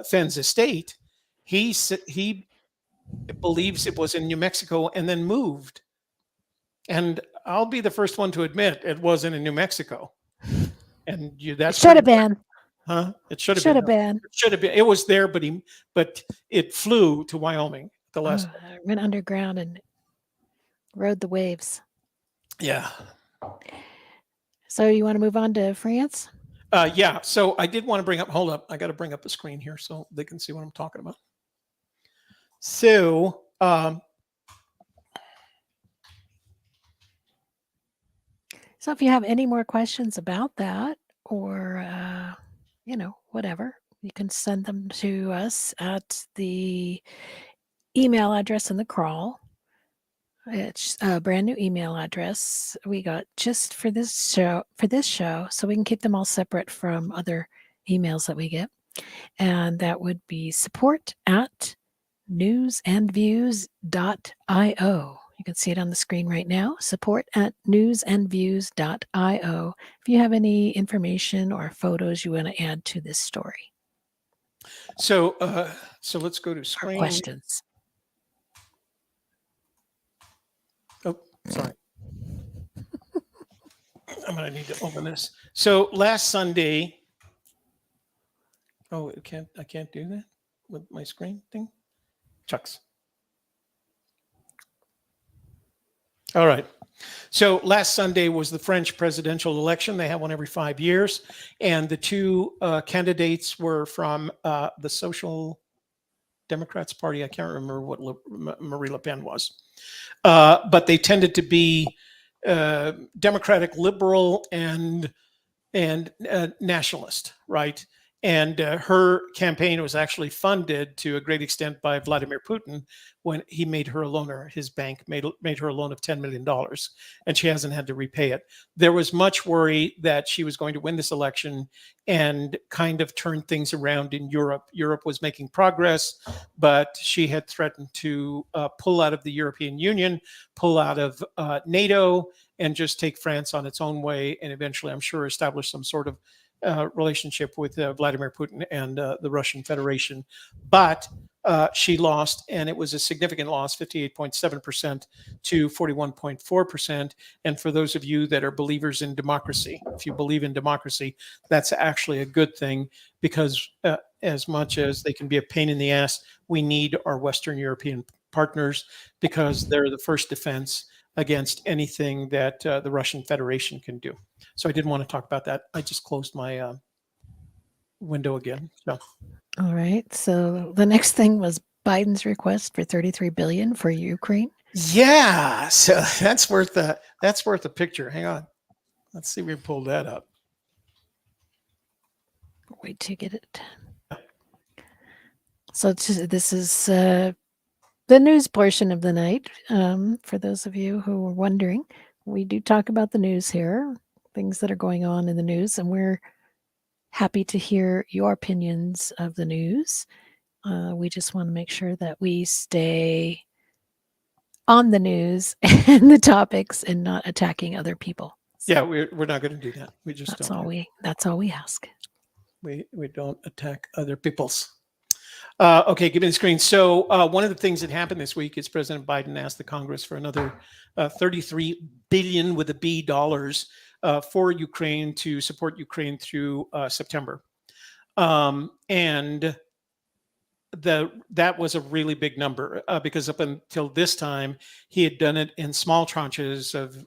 Fenn's estate, he believes it was in New Mexico and then moved. And I'll be the first one to admit it wasn't in New Mexico. And that Should have been. Huh? It should have Should been. have been. It should have been. It was there, but it flew to Wyoming. The last. Went underground and rode the waves. Yeah. So you want to move on to France? Yeah. So I did want to bring up. Hold up. I got to bring up the screen here so they can see what I'm talking about. So. So if you have any more questions about that, or whatever, you can send them to us at the email address in the crawl. It's a brand new email address we got just for this show, so we can keep them all separate from other emails that we get. And that would be support@newsandviews.io. You can see it on the screen right now, support@newsandviews.io. If you have any information or photos you want to add to this story. So let's go to screen. Or questions. Oh, sorry. I'm going to need to open this. So last Sunday. Oh, I can't do that with my screen thing. Chucks. All right. So last Sunday was the French presidential election. They have one every 5 years. And the two candidates were from the Social Democrats Party. I can't remember what Marie Le Pen was. But they tended to be Democratic liberal and nationalist, right? And her campaign was actually funded to a great extent by Vladimir Putin when he made her a loaner. His bank made her a loan of $10 million, and she hasn't had to repay it. There was much worry that she was going to win this election and kind of turn things around in Europe. Europe was making progress, but she had threatened to pull out of the European Union, pull out of NATO, and just take France on its own way, and eventually, I'm sure, establish some sort of relationship with Vladimir Putin and the Russian Federation. But she lost, and it was a significant loss, 58.7% to 41.4%. And for those of you that are believers in democracy, if you believe in democracy, that's actually a good thing, because as much as they can be a pain in the ass, we need our Western European partners, because they're the first defense against anything that the Russian Federation can do. So I didn't want to talk about that. I just closed my window again. So. All right. So the next thing was Biden's request for $33 billion for Ukraine. Yeah. So that's worth a picture. Hang on. Let's see if we can pull that up. Wait to get it. So this is the news portion of the night. For those of you who were wondering, we do talk about the news here, things that are going on in the news, and we're happy to hear your opinions of the news. We just want to make sure that we stay on the news and the topics and not attacking other people. So yeah, we're not going to do that. We just that's all we ask. We don't attack other people's. Okay, give me the screen. So one of the things that happened this week is President Biden asked the Congress for another $33 billion with a B dollars for Ukraine to support Ukraine through September. And that was a really big number because up until this time, he had done it in small tranches of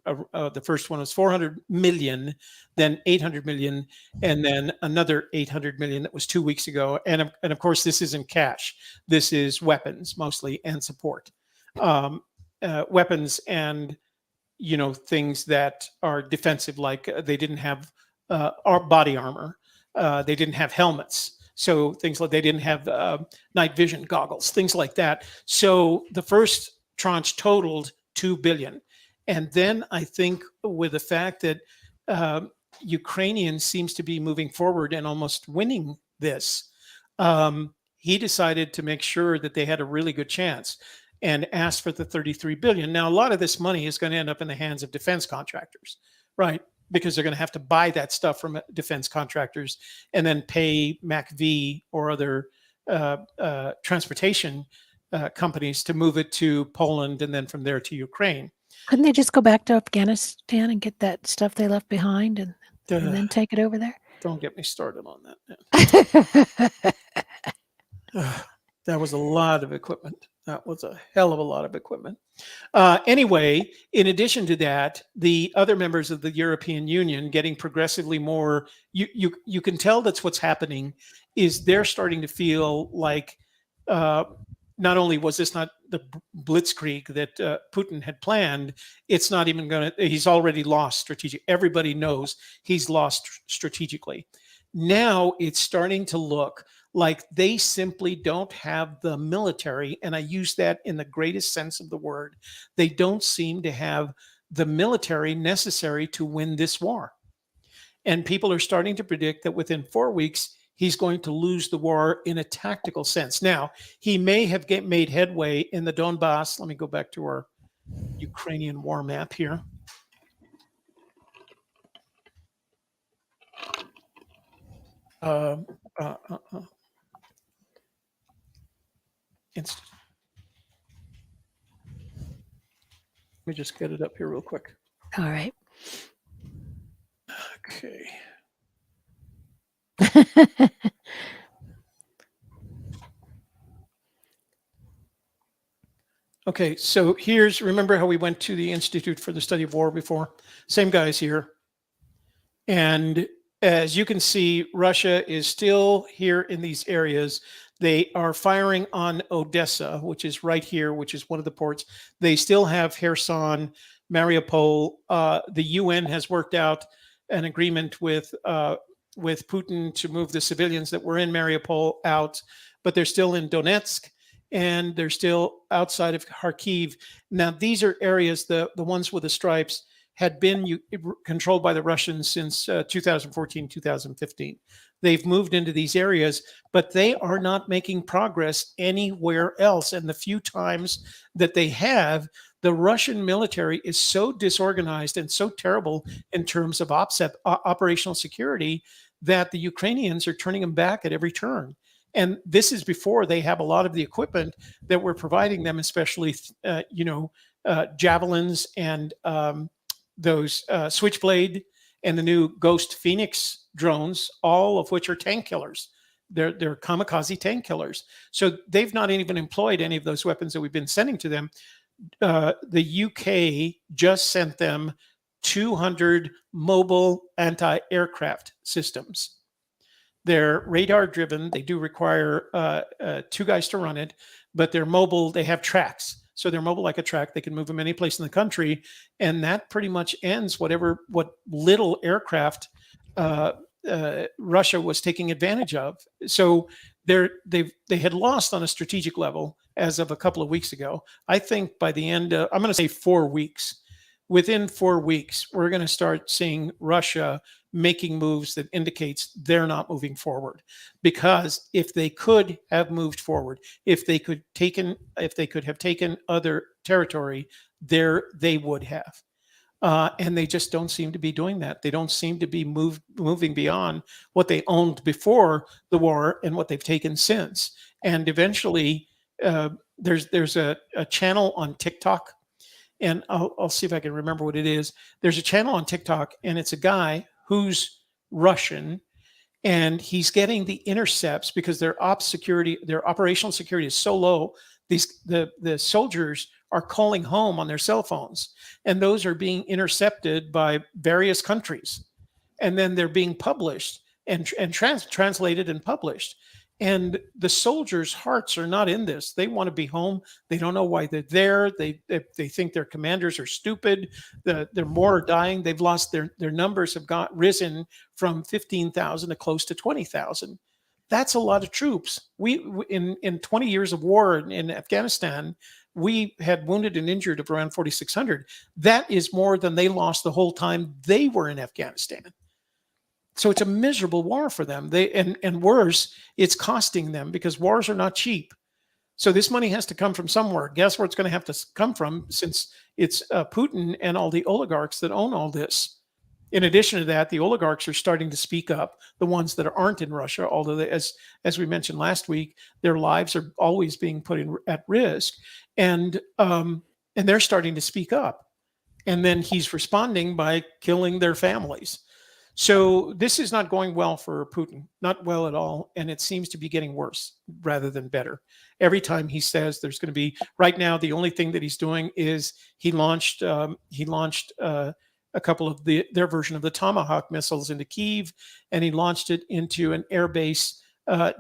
the first one was 400 million, then 800 million, and then another 800 million that was 2 weeks ago. And of course, this isn't cash. This is weapons mostly and support. Weapons and, things that are defensive, like they didn't have body armor. They didn't have helmets. So things like they didn't have night vision goggles, things like that. So the first tranche totaled $2 billion. And then I think with the fact that Ukrainian seems to be moving forward and almost winning this, he decided to make sure that they had a really good chance and asked for the 33 billion. Now, a lot of this money is going to end up in the hands of defense contractors, right? Because they're going to have to buy that stuff from defense contractors and then pay MacV or other transportation companies to move it to Poland and then from there to Ukraine. Couldn't they just go back to Afghanistan and get that stuff they left behind and then take it over there? Don't get me started on that. That was a lot of equipment. That was a hell of a lot of equipment. Anyway, in addition to that, the other members of the European Union getting progressively more, you can tell that's what's happening, is they're starting to feel like not only was this not the blitzkrieg that Putin had planned, it's not even going to, he's already lost strategic. Everybody knows he's lost strategically. Now it's starting to look like they simply don't have the military, and I use that in the greatest sense of the word. They don't seem to have the military necessary to win this war. And people are starting to predict that within 4 weeks, he's going to lose the war in a tactical sense. Now, he may have made headway in the Donbass. Let me go back to our Ukrainian war map here. Let me just get it up here real quick. All right. Okay. Okay, so remember how we went to the Institute for the Study of War before? Same guys here. And as you can see, Russia is still here in these areas. They are firing on Odessa, which is right here, which is one of the ports. They still have Kherson, Mariupol. The UN has worked out an agreement with Putin to move the civilians that were in Mariupol out, but they're still in Donetsk and they're still outside of Kharkiv. Now, these are areas, the ones with the stripes, had been controlled by the Russians since 2014, 2015. They've moved into these areas, but they are not making progress anywhere else. And the few times that they have, the Russian military is so disorganized and so terrible in terms of operational security that the Ukrainians are turning them back at every turn. And this is before they have a lot of the equipment that we're providing them, especially, javelins and those Switchblade and the new Ghost Phoenix drones, all of which are tank killers. They're kamikaze tank killers. So they've not even employed any of those weapons that we've been sending to them. The UK just sent them 200 mobile anti-aircraft systems. They're radar driven. They do require 2 guys to run it, but they're mobile. They have tracks. So they're mobile like a track. They can move them any place in the country. And that pretty much ends what little aircraft Russia was taking advantage of. So they had lost on a strategic level as of a couple of weeks ago. I think by the end, I'm going to say 4 weeks. Within 4 weeks, we're going to start seeing Russia making moves that indicates they're not moving forward. Because if they could have moved forward, if they could have taken other territory, they would have. And they just don't seem to be doing that. They don't seem to be moving beyond what they owned before the war and what they've taken since. And eventually, there's a channel on TikTok, and I'll see if I can remember what it is. There's a channel on TikTok, and it's a guy who's Russian, and he's getting the intercepts because their operational security is so low. The soldiers are calling home on their cell phones, and those are being intercepted by various countries, and then they're being published and translated and published. And the soldiers' hearts are not in this. They want to be home. They don't know why they're there. They think their commanders are stupid. Their more are dying. They've lost their numbers have risen from 15,000 to close to 20,000. That's a lot of troops. We in 20 years of war in Afghanistan, We had wounded and injured of around 4,600. That is more than they lost the whole time they were in Afghanistan. So it's a miserable war for them. And worse, it's costing them, because wars are not cheap. So this money has to come from somewhere. Guess where it's going to have to come from, since it's Putin and all the oligarchs that own all this. In addition to that, the oligarchs are starting to speak up, the ones that aren't in Russia, although they, as we mentioned last week, their lives are always being put at risk. And they're starting to speak up. And then he's responding by killing their families. So this is not going well for Putin, not well at all. And it seems to be getting worse rather than better. Every time he says there's going to be, right now, the only thing that he's doing is he launched a couple of their version of the Tomahawk missiles into Kyiv, and he launched it into an air base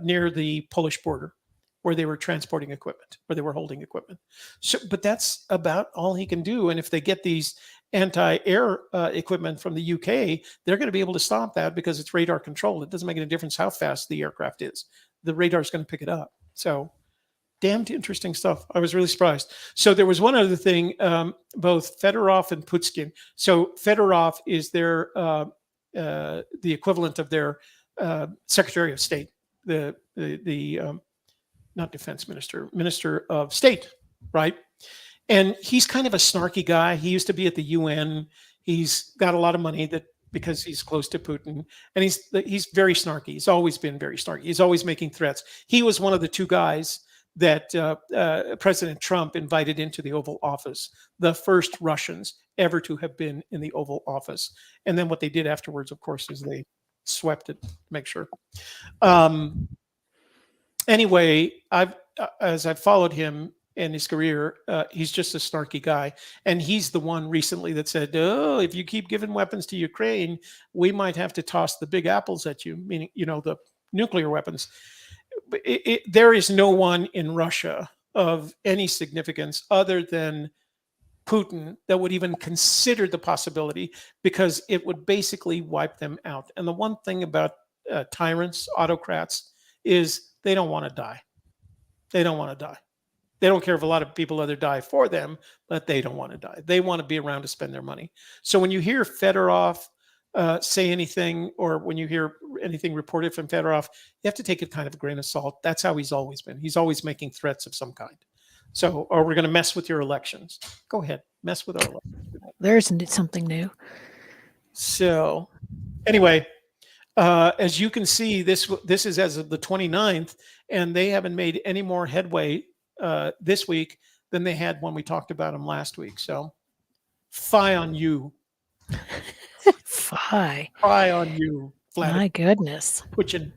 near the Polish border, where they were transporting equipment, where they were holding equipment. So, but that's about all he can do. And if they get these anti-air equipment from the UK, they're going to be able to stop that, because it's radar controlled. It doesn't make any difference how fast the aircraft is. The radar is going to pick it up. So damned interesting stuff. I was really surprised. So there was one other thing, both Fedorov and Pushkin. So Fedorov is their the equivalent of their Secretary of State, the not defense minister, Minister of State, right? And he's kind of a snarky guy. He used to be at the UN. He's got a lot of money because he's close to Putin, and he's very snarky. He's always been very snarky. He's always making threats. He was one of the two guys that President Trump invited into the Oval Office, the first Russians ever to have been in the Oval Office. And then what they did afterwards, of course, is they swept it to make sure. Anyway, as I've followed him in his career, he's just a snarky guy. And he's the one recently that said, oh, if you keep giving weapons to Ukraine, we might have to toss the big apples at you, meaning, the nuclear weapons. There is no one in Russia of any significance other than Putin that would even consider the possibility, because it would basically wipe them out. And the one thing about tyrants, autocrats, is they don't want to die. They don't want to die. They don't care if a lot of people other die for them, but they don't want to die. They want to be around to spend their money. So when you hear Fedorov say anything, or when you hear anything reported from Fedorov, you have to take it kind of a grain of salt. That's how he's always been. He's always making threats of some kind. So, or we're going to mess with your elections. Go ahead, mess with our elections. There's something new. So anyway, as you can see, this is as of the 29th, and they haven't made any more headway this week than they had when we talked about them last week. So fie on you. Fie on you. My goodness. Putin.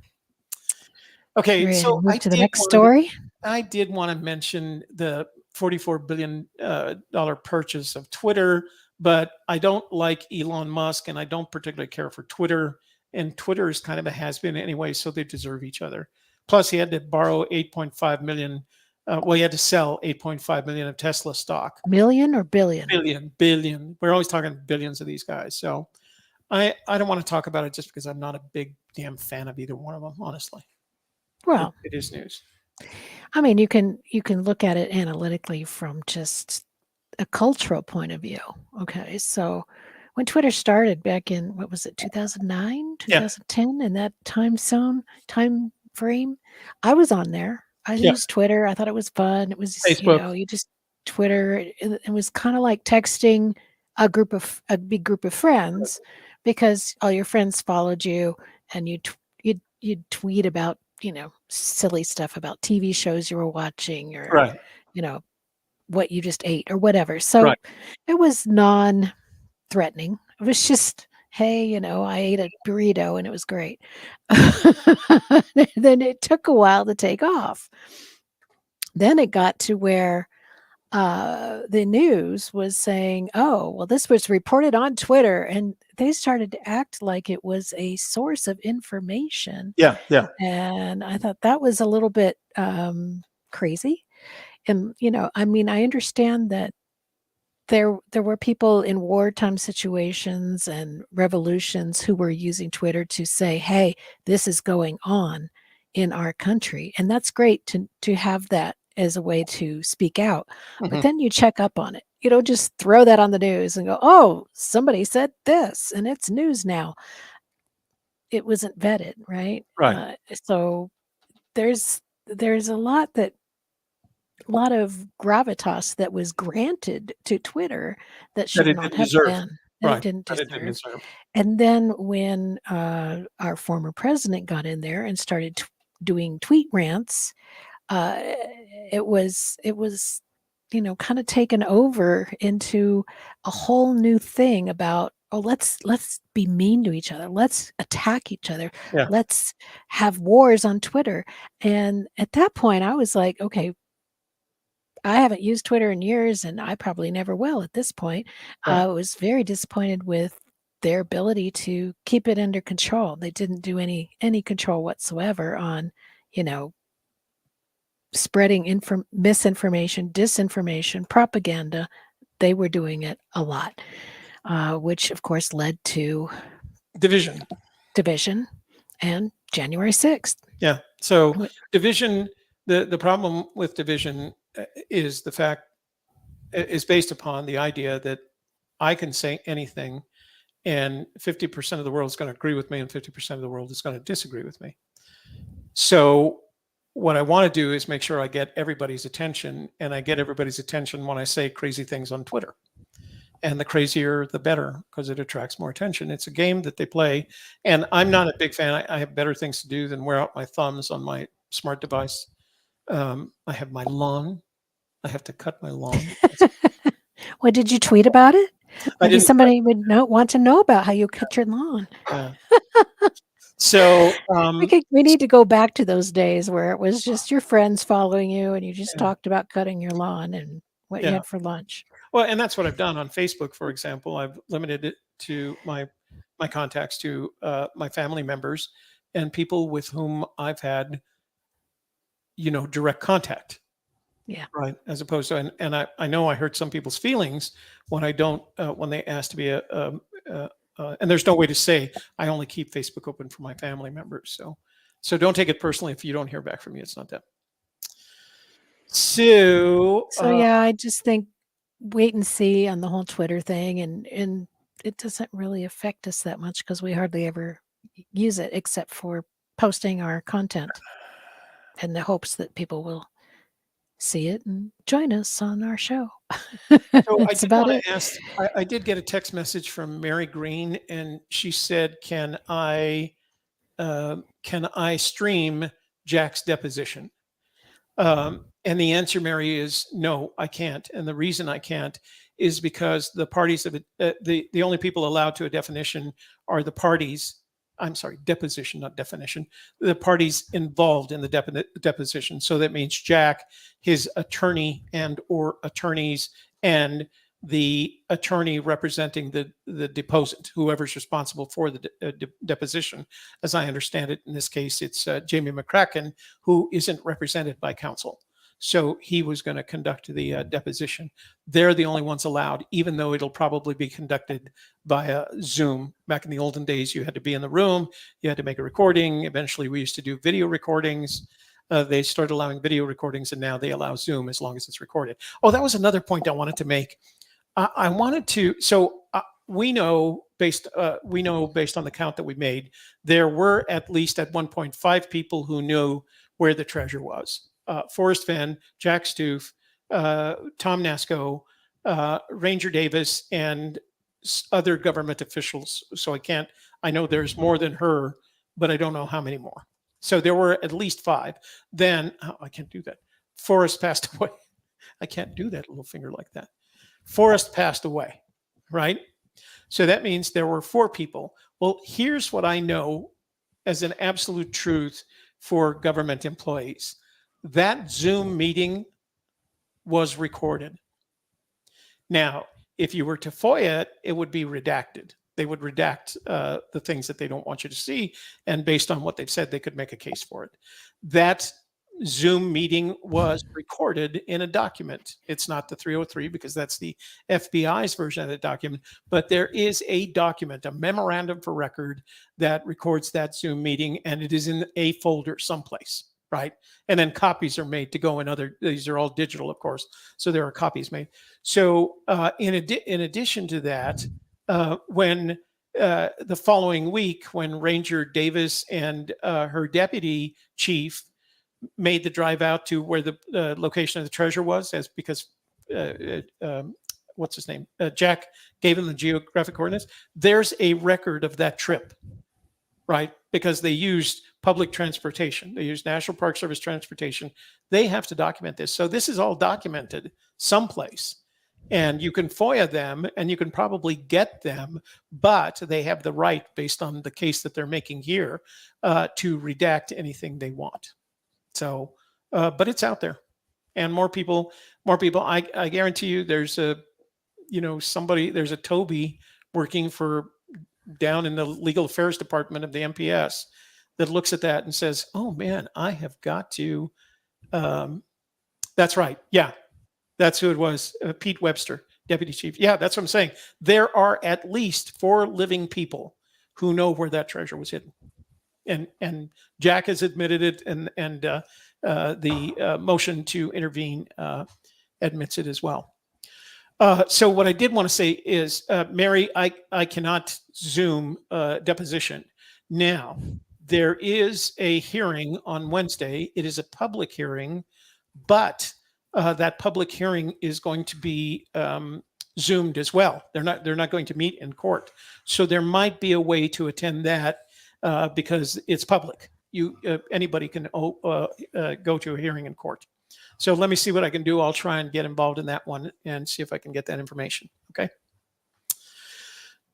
Okay, Ready so to move to the next story. I did want to mention the $44 billion purchase of Twitter, but I don't like Elon Musk, and I don't particularly care for Twitter. And Twitter is kind of a has-been anyway, so they deserve each other. Plus, he had to borrow $8.5 million. He had to sell $8.5 million of Tesla stock. Million or billion? Billion. We're always talking billions of these guys. So I don't want to talk about it just because I'm not a big damn fan of either one of them, honestly. Well, it is news. I mean, you can look at it analytically from just a cultural point of view. Okay, so when Twitter started back in, what was it, 2009, 2010, in that time frame, I was on there. I used Twitter. I thought it was fun. It was, Facebook. You just Twitter. It was kind of like texting a big group of friends, because all your friends followed you, and you'd tweet about, silly stuff about TV shows you were watching, or what you just ate or whatever. So it was non-threatening. It was just, hey, I ate a burrito and it was great. Then it took a while to take off. Then it got to where the news was saying, oh, well, this was reported on Twitter, and they started to act like it was a source of information. Yeah. And I thought that was a little bit crazy. And, I understand that there were people in wartime situations and revolutions who were using Twitter to say, hey, this is going on in our country. And that's great to have that as a way to speak out. But Mhm. then you check up on it. You don't just throw that on the news and go, oh, somebody said this and it's news now. It wasn't vetted, right? Right. So there's a lot of gravitas that was granted to Twitter that That should it not didn't have deserve. been, that it Right. didn't That it didn't deserve. deserve. And then when our former president got in there and started doing tweet rants, uh, it was kind of taken over into a whole new thing about, oh, let's be mean to each other, let's attack each other, Yeah. let's have wars on Twitter. And at that point, I was like, okay, I haven't used Twitter in years, and I probably never will at this point. Right. I was very disappointed with their ability to keep it under control. They didn't do any control whatsoever on, you know, spreading misinformation, disinformation, propaganda. They were doing it a lot, which of course led to Division. division and January 6th. Yeah. So Wh- division, the problem with division is the fact is based upon the idea that I can say anything and 50% of the world is going to agree with me and 50% of the world is going to disagree with me. So what I want to do is make sure I get everybody's attention, and I get everybody's attention when I say crazy things on Twitter. And the crazier, the better, because it attracts more attention. It's a game that they play, and I'm not a big fan. I have better things to do than wear out my thumbs on my smart device. I have my lawn. I have to cut my lawn. What did you tweet about it? I Maybe didn't. somebody would want to know about how you cut your lawn. So We need to go back to those days where it was just your friends following you and you just talked about cutting your lawn and what you yeah. had for lunch. Well, and that's what I've done on Facebook, for example. I've limited it to my contacts to my family members and people with whom I've had, direct contact. Yeah. Right. As opposed to, and I know I hurt some people's feelings when I don't, when they ask to be and there's no way to say I only keep Facebook open for my family members. So don't take it personally if you don't hear back from me. It's not that. So, So yeah, I just think wait and see on the whole Twitter thing, and it doesn't really affect us that much because we hardly ever use it except for posting our content in the hopes that people will see it and join us on our show. so I That's did about want it. to ask, I did get a text message from Mary Green, and she said, can I stream Jack's deposition? And the answer, Mary, is no, I can't. And the reason I can't is because the parties of it, the only people allowed to a definition are the parties. I'm sorry, deposition, not definition. The parties involved in the deposition. So that means Jack, his attorney and or attorneys, and the attorney representing the deposant, whoever's responsible for the deposition. As I understand it, in this case, it's Jamie McCracken, who isn't represented by counsel. So he was going to conduct the deposition. They're the only ones allowed, even though it'll probably be conducted via Zoom. Back in the olden days, you had to be in the room, you had to make a recording. Eventually, we used to do video recordings. They started allowing video recordings, and now they allow Zoom as long as it's recorded. Oh, that was another point I wanted to make. I wanted to. So we know based on the count that we made, there were at least at one point 5 people who knew where the treasure was. Forrest Fenn, Jack Stoof, Tom Nasco, Ranger Davis, and other government officials. So I know there's more than her, but I don't know how many more. So there were at least 5. Then, I can't do that. Forrest passed away. I can't do that little finger like that. Forrest passed away, right? So that means there were 4 people. Well, here's what I know as an absolute truth for government employees. That Zoom meeting was recorded. Now, if you were to FOIA it, it would be redacted. They would redact the things that they don't want you to see. And based on what they've said, they could make a case for it. That Zoom meeting was recorded in a document. It's not the 303 because that's the FBI's version of the document, but there is a document, a memorandum for record that records that Zoom meeting, and it is in a folder someplace, right? And then copies are made to go in other. These are all digital, of course, so there are copies made. So in addition to that, when the following week, when Ranger Davis and her deputy chief made the drive out to where the location of the treasure was, as because what's his name? Jack gave him the geographic coordinates. There's a record of that trip, right? Because they used public transportation. They used National Park Service transportation. They have to document this. So this is all documented someplace. And you can FOIA them and you can probably get them, but they have the right, based on the case that they're making here, to redact anything they want. So, but it's out there. And more people, I guarantee you there's a, there's a Toby working for down in the legal affairs department of the MPS that looks at that and says, oh man, I have got to, that's right. Yeah. That's who it was. Pete Webster, deputy chief. Yeah, that's what I'm saying. There are at least 4 living people who know where that treasure was hidden. And Jack has admitted it, and the motion to intervene admits it as well. So what I did want to say is, Mary, I cannot Zoom deposition. Now, there is a hearing on Wednesday. It is a public hearing, but that public hearing is going to be Zoomed as well. They're not going to meet in court. So there might be a way to attend that because it's public. Anybody can go to a hearing in court. So let me see what I can do. I'll try and get involved in that one and see if I can get that information. Okay.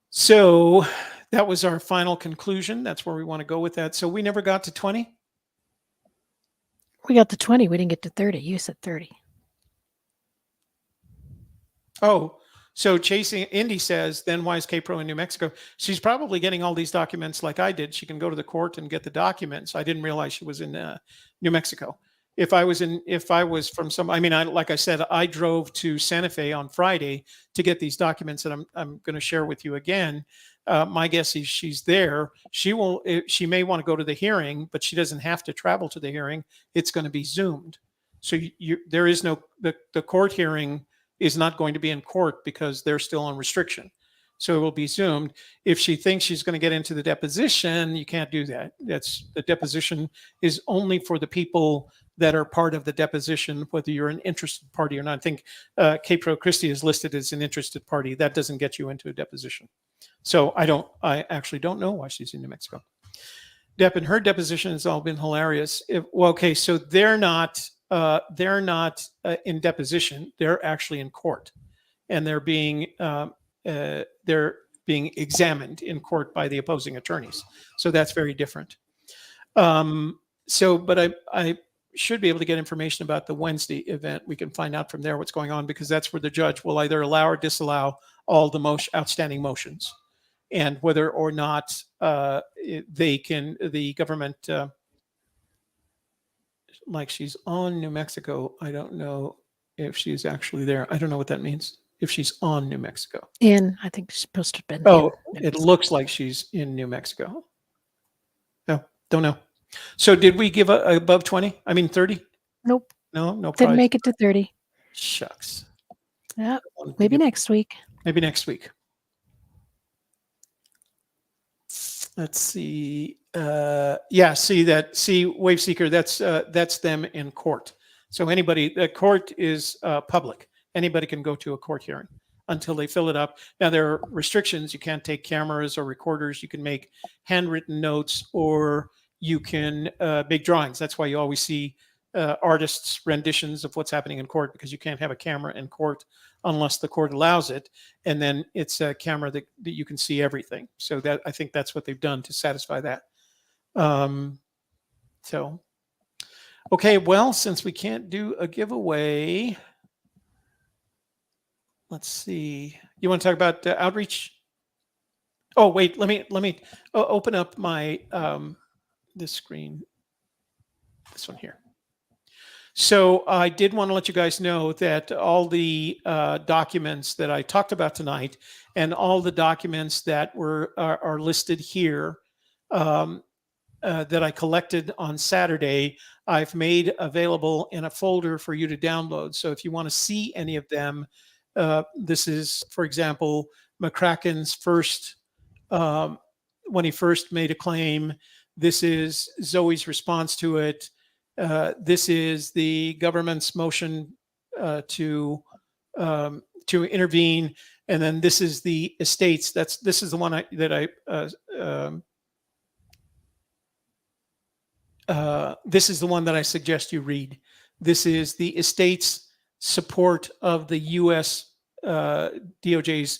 So that was our final conclusion. That's where we want to go with that. So we never got to 20? We got to 20. We didn't get to 30. You said 30. Oh, so Chasing Indy says, then why is K-Pro in New Mexico? She's probably getting all these documents like I did. She can go to the court and get the documents. I didn't realize she was in New Mexico. If I was from some, like I said, I drove to Santa Fe on Friday to get these documents that I'm going to share with you again. My guess is she's there. She may want to go to the hearing, but she doesn't have to travel to the hearing. It's going to be Zoomed. So there is no, the court hearing is not going to be in court because they're still on restriction. So it will be Zoomed. If she thinks she's going to get into the deposition, you can't do that. The deposition is only for the people that are part of the deposition, whether you're an interested party or not. I think K-Pro Christie is listed as an interested party. That doesn't get you into a deposition. So I actually don't know why she's in New Mexico. Dep, in her deposition has all been hilarious. So they're not in deposition. They're actually in court, and they're being examined in court by the opposing attorneys. So that's very different. But I should be able to get information about the Wednesday event. We can find out from there what's going on, because that's where the judge will either allow or disallow all the outstanding motions, and whether or not the government, like she's on New Mexico. I don't know if she's actually there. I don't know what that means. If she's on New Mexico. I think she's supposed to have been. Oh, it looks like she's in New Mexico. No, don't know. So did we give above 20? 30? Nope. No prize. Didn't make it to 30. Shucks. Yeah, maybe next week. Maybe next week. Let's see. See Wave Seeker, that's them in court. So the court is public. Anybody can go to a court hearing until they fill it up. Now, there are restrictions. You can't take cameras or recorders. You can make handwritten notes, or you can make drawings. That's why you always see artists' renditions of what's happening in court, because you can't have a camera in court unless the court allows it. And then it's a camera that you can see everything. So I think that's what they've done to satisfy that. Okay, well, since we can't do a giveaway, let's see. You want to talk about outreach? Oh, wait, let me open up my this screen, this one here. So I did want to let you guys know that all the documents that I talked about tonight, and all the documents that are listed here, that I collected on Saturday, I've made available in a folder for you to download. So if you want to see any of them, this is, for example, McCracken's first, when he first made a claim. This is Zoe's response to it. This is the government's motion to intervene, and then this is the estates. This is the one this is the one that I suggest you read. This is the estate's support of the U.S. DOJ's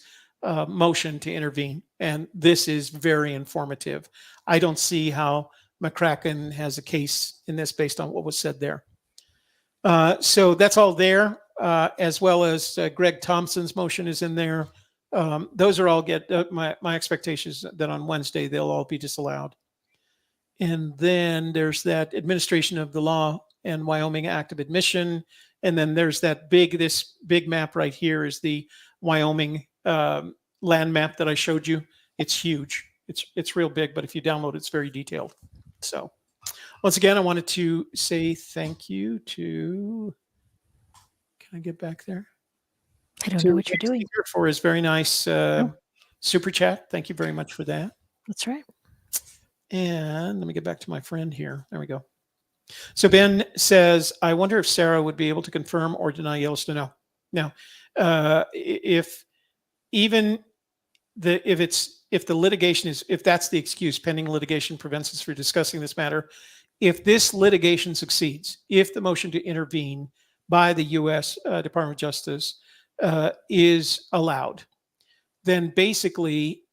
motion to intervene, and this is very informative. I don't see how McCracken has a case in this based on what was said there. So that's all there, as well as Greg Thompson's motion is in there. Those are all my expectations that on Wednesday they'll all be disallowed. And then there's that administration of the law and Wyoming Act of Admission. And then there's this big map right here is the Wyoming land map that I showed you. It's huge. It's real big, but if you download it, it's very detailed. So once again, I wanted to say thank you to, can I get back there? I don't know what you're doing. For his very nice super chat. Thank you very much for that. That's right. And let me get back to my friend here. There we go. So Ben says, I wonder if Sarah would be able to confirm or deny Yellowstone. Now, if the litigation is, if that's the excuse, pending litigation prevents us from discussing this matter. If this litigation succeeds, if the motion to intervene by the U.S. Department of Justice is allowed, then basically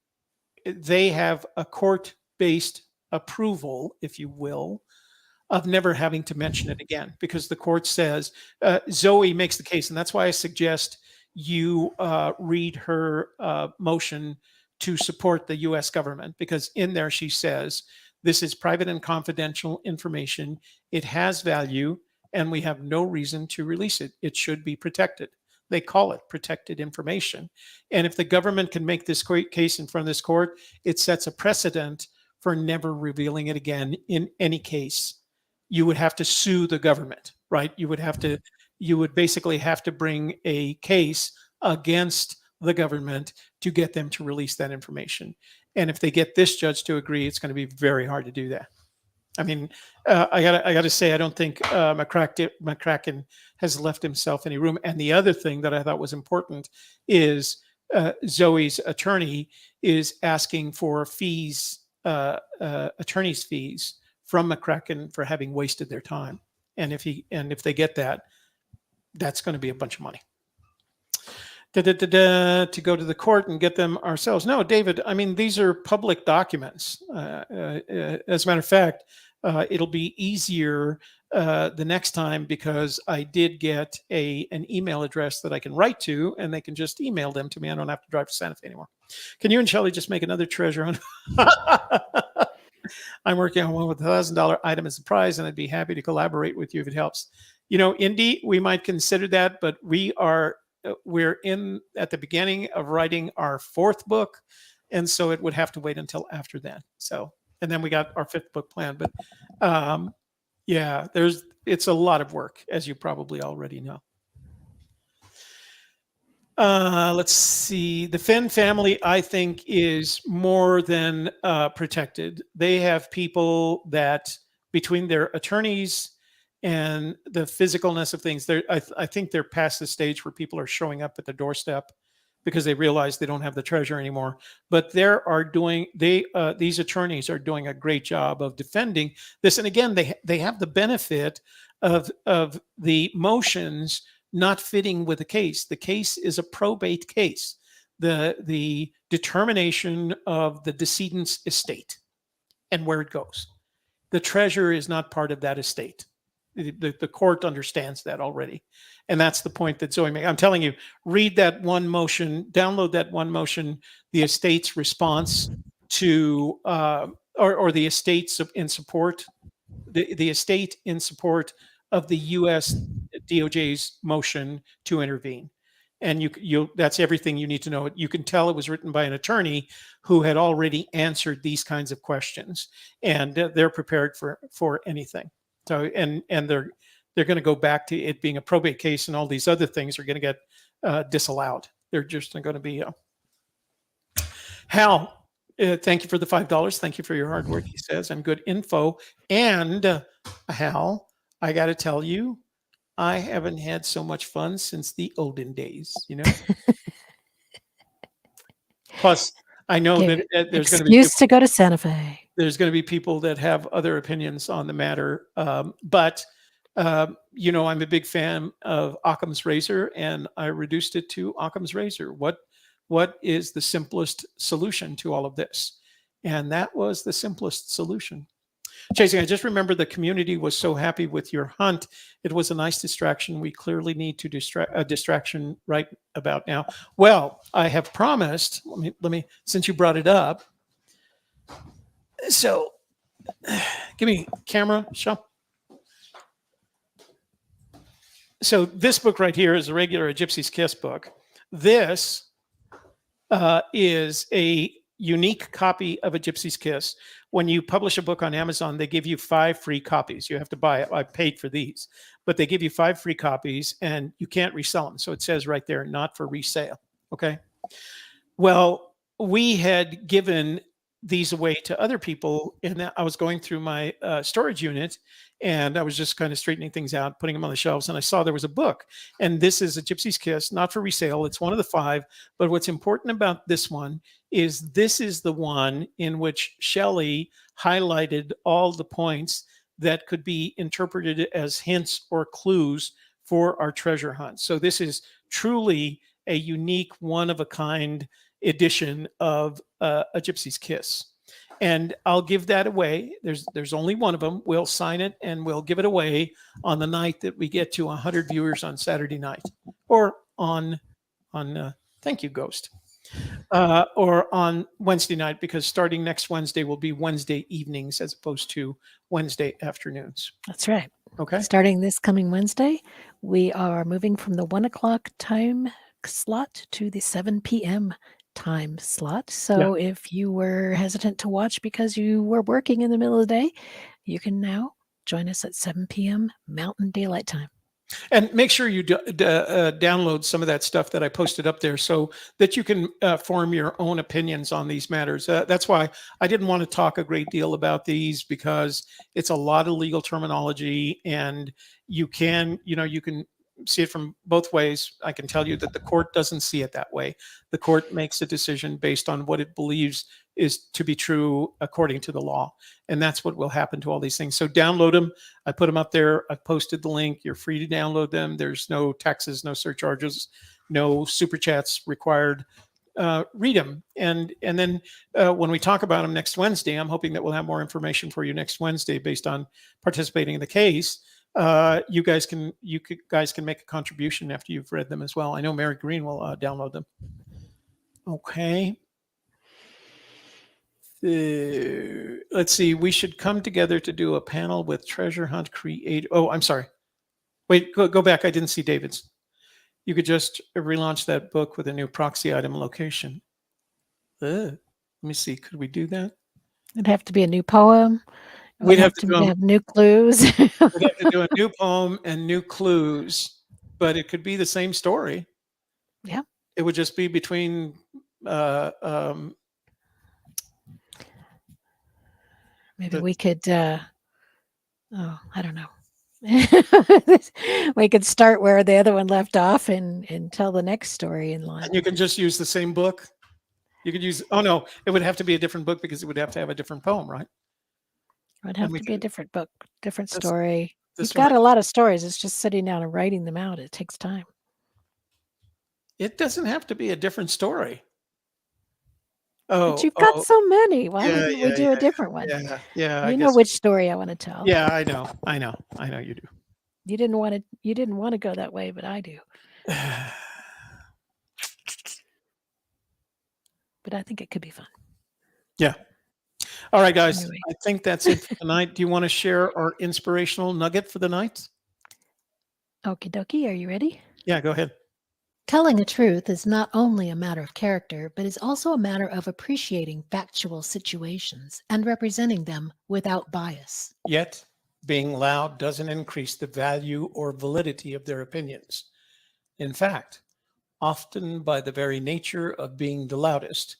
they have a court-based approval, if you will, of never having to mention it again, because the court says, Zoe makes the case, and that's why I suggest you read her motion to support the U.S. government, because in there she says, this is private and confidential information. It has value, and we have no reason to release it. It should be protected. They call it protected information. And if the government can make this case in front of this court, it sets a precedent for never revealing it again in any case. You would have to sue the government, right? You would basically have to bring a case against the government to get them to release that information. And if they get this judge to agree, it's going to be very hard to do that. I mean, I gotta say, I don't think McCracken has left himself any room. And the other thing that I thought was important is Zoe's attorney is asking for fees, attorney's fees from McCracken for having wasted their time. And if they get that, that's going to be a bunch of money. To go to the court and get them ourselves. No, David, I mean, these are public documents. As a matter of fact, it'll be easier the next time, because I did get an email address that I can write to, and they can just email them to me. I don't have to drive to Santa Fe anymore. Can you and Shelley just make another treasure hunt? I'm working on one with $1,000 item as a prize, and I'd be happy to collaborate with you if it helps. You know, Indy, we might consider that, but we're at the beginning of writing our 4th book, and so it would have to wait until after that. So, and then we got our 5th book planned. But yeah, it's a lot of work, as you probably already know. Let's see. The Fenn family, I think, is more than protected. They have people that, between their attorneys and the physicalness of things, I think they're past the stage where people are showing up at the doorstep because they realize they don't have the treasure anymore. But these attorneys are doing a great job of defending this. And again, they have the benefit of the motions not fitting with the case. The case is a probate case. The determination of the decedent's estate and where it goes. The treasure is not part of that estate. The court understands that already. And that's the point that Zoe made. I'm telling you, read that one motion, download that one motion, the estate's response to, or the estates in support, the estate in support of the U.S. DOJ's motion to intervene. and that's everything you need to know. You can tell it was written by an attorney who had already answered these kinds of questions, and they're prepared for anything. So and they're going to go back to it being a probate case, and all these other things are going to get disallowed. They're just going to be Hal. Thank you for the $5. Thank you for your hard work, he says, and good info. And Hal, I got to tell you, I haven't had so much fun since the olden days, Plus, I know that there's going to be excuse to go to Santa Fe. There's going to be people that have other opinions on the matter, but I'm a big fan of Occam's razor, and I reduced it to Occam's razor. What is the simplest solution to all of this? And that was the simplest solution. Chasing, I just remember the community was so happy with your hunt. It was a nice distraction. We clearly need to a distraction right about now. Well, I have promised, let me, since you brought it up. So give me camera, show. So this book right here is a Gypsy's Kiss book. This is a unique copy of A Gypsy's Kiss. When you publish a book on Amazon, they give you 5 free copies. You have to buy it. I paid for these, but they give you 5 free copies, and you can't resell them. So it says right there, not for resale. Okay. Well, we had given these away to other people, and I was going through my storage unit, and I was just kind of straightening things out, putting them on the shelves, and I saw there was a book, and this is A Gypsy's Kiss, not for resale. It's one of the 5, but what's important about this one is this is the one in which Shelley highlighted all the points that could be interpreted as hints or clues for our treasure hunt. So this is truly a unique, one-of-a-kind edition of A Gypsy's Kiss. And I'll give that away. There's only one of them. We'll sign it and we'll give it away on the night that we get to 100 viewers on Saturday night, or on thank you, Ghost, or on Wednesday night, because starting next Wednesday will be Wednesday evenings as opposed to Wednesday afternoons. That's right. Okay. Starting this coming Wednesday, we are moving from the 1 o'clock time slot to the 7 p.m. time slot. So if you were hesitant to watch because you were working in the middle of the day, you can now join us at 7 p.m. Mountain Daylight Time. And make sure you download some of that stuff that I posted up there so that you can form your own opinions on these matters. That's why I didn't want to talk a great deal about these, because it's a lot of legal terminology, and you can see it from both ways. I can tell you that the court doesn't see it that way. The court makes a decision based on what it believes is to be true according to the law. And that's what will happen to all these things. So download them. I put them up there. I posted the link. You're free to download them. There's no taxes, no surcharges, no super chats required. Read them. And then when we talk about them next Wednesday, I'm hoping that we'll have more information for you next Wednesday based on participating in the case. You guys can make a contribution after you've read them as well. I know Mary Green will download them. Okay. Let's see. We should come together to do a panel with Treasure Hunt Create. Oh, I'm sorry. Wait, go back. I didn't see David's. You could just relaunch that book with a new proxy item location. Let me see. Could we do that? It'd have to be a new poem. We'd have to have new clues. We'd have to do a new poem and new clues, but it could be the same story. Yeah. It would just be between maybe we could I don't know. We could start where the other one left off and tell the next story in line. And you can just use the same book. You could use, oh no, it would have to be a different book because it would have to have a different poem, right? It would have to be a different book, different story. You've got a lot of stories. It's just sitting down and writing them out. It takes time. It doesn't have to be a different story. Oh, but you've got so many. Why wouldn't we do a different one? Yeah. You know which story I want to tell. Yeah, I know you do. You didn't want to go that way, but I do. But I think it could be fun. Yeah. All right, guys. Anyway. I think that's it for tonight. Do you want to share our inspirational nugget for the night? Okie dokie. Are you ready? Yeah, go ahead. Telling the truth is not only a matter of character, but is also a matter of appreciating factual situations and representing them without bias. Yet, being loud doesn't increase the value or validity of their opinions. In fact, often by the very nature of being the loudest,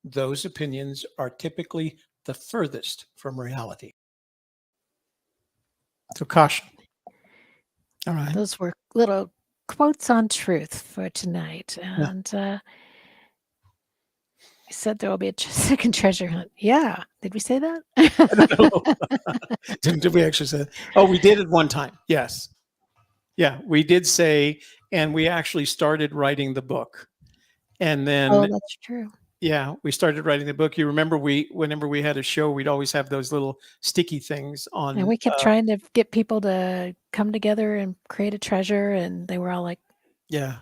those opinions are typically the furthest from reality. So caution. All right. Those were little quotes on truth for tonight. Yeah. And we said there will be a second treasure hunt. Yeah. Did we say that? I don't know. Did we actually say that? Oh, we did it one time. Yes. Yeah, we did say, and we actually started writing the book. And then, Oh, that's true. yeah, we started writing the book. You remember whenever we had a show, we'd always have those little sticky things on. And we kept trying to get people to come together and create a treasure, and they were all like, yeah,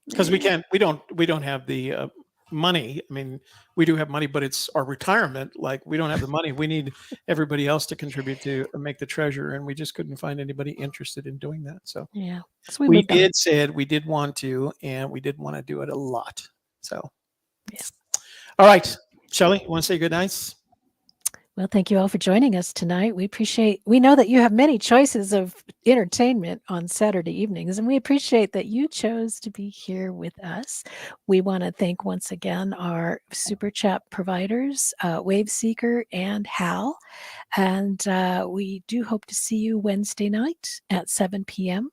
because we don't have the money. I mean, we do have money, but it's our retirement. Like, we don't have the money. We need everybody else to contribute to make the treasure, and we just couldn't find anybody interested in doing that. So yeah. So we did said we did want to, and we did want to do it a lot. So yeah. All right, Shelley, you want to say good nights? Well, thank you all for joining us tonight. We know that you have many choices of entertainment on Saturday evenings, and we appreciate that you chose to be here with us. We want to thank once again our Super Chat providers, Waveseeker and Hal. And we do hope to see you Wednesday night at 7 p.m.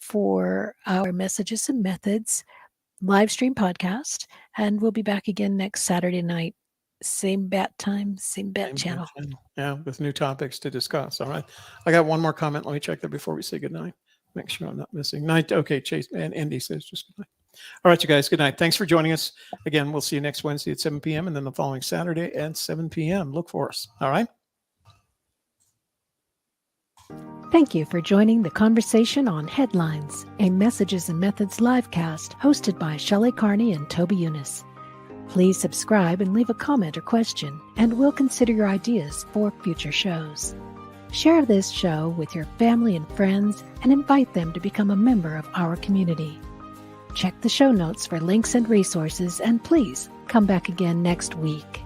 For our Messages and Methods live stream podcast. And we'll be back again next Saturday night. Same bat time, same bat channel. Yeah, with new topics to discuss. All right. I got one more comment. Let me check that before we say goodnight. Make sure I'm not missing. Night. Okay, Chase and Andy says just good night. All right, you guys. Good night. Thanks for joining us. Again, we'll see you next Wednesday at 7 p.m. and then the following Saturday at 7 p.m. Look for us. All right. Thank you for joining the conversation on Headlines, a Messages and Methods livecast hosted by Shelley Carney and Toby Eunice. Please subscribe and leave a comment or question, and we'll consider your ideas for future shows. Share this show with your family and friends and invite them to become a member of our community. Check the show notes for links and resources, and please come back again next week.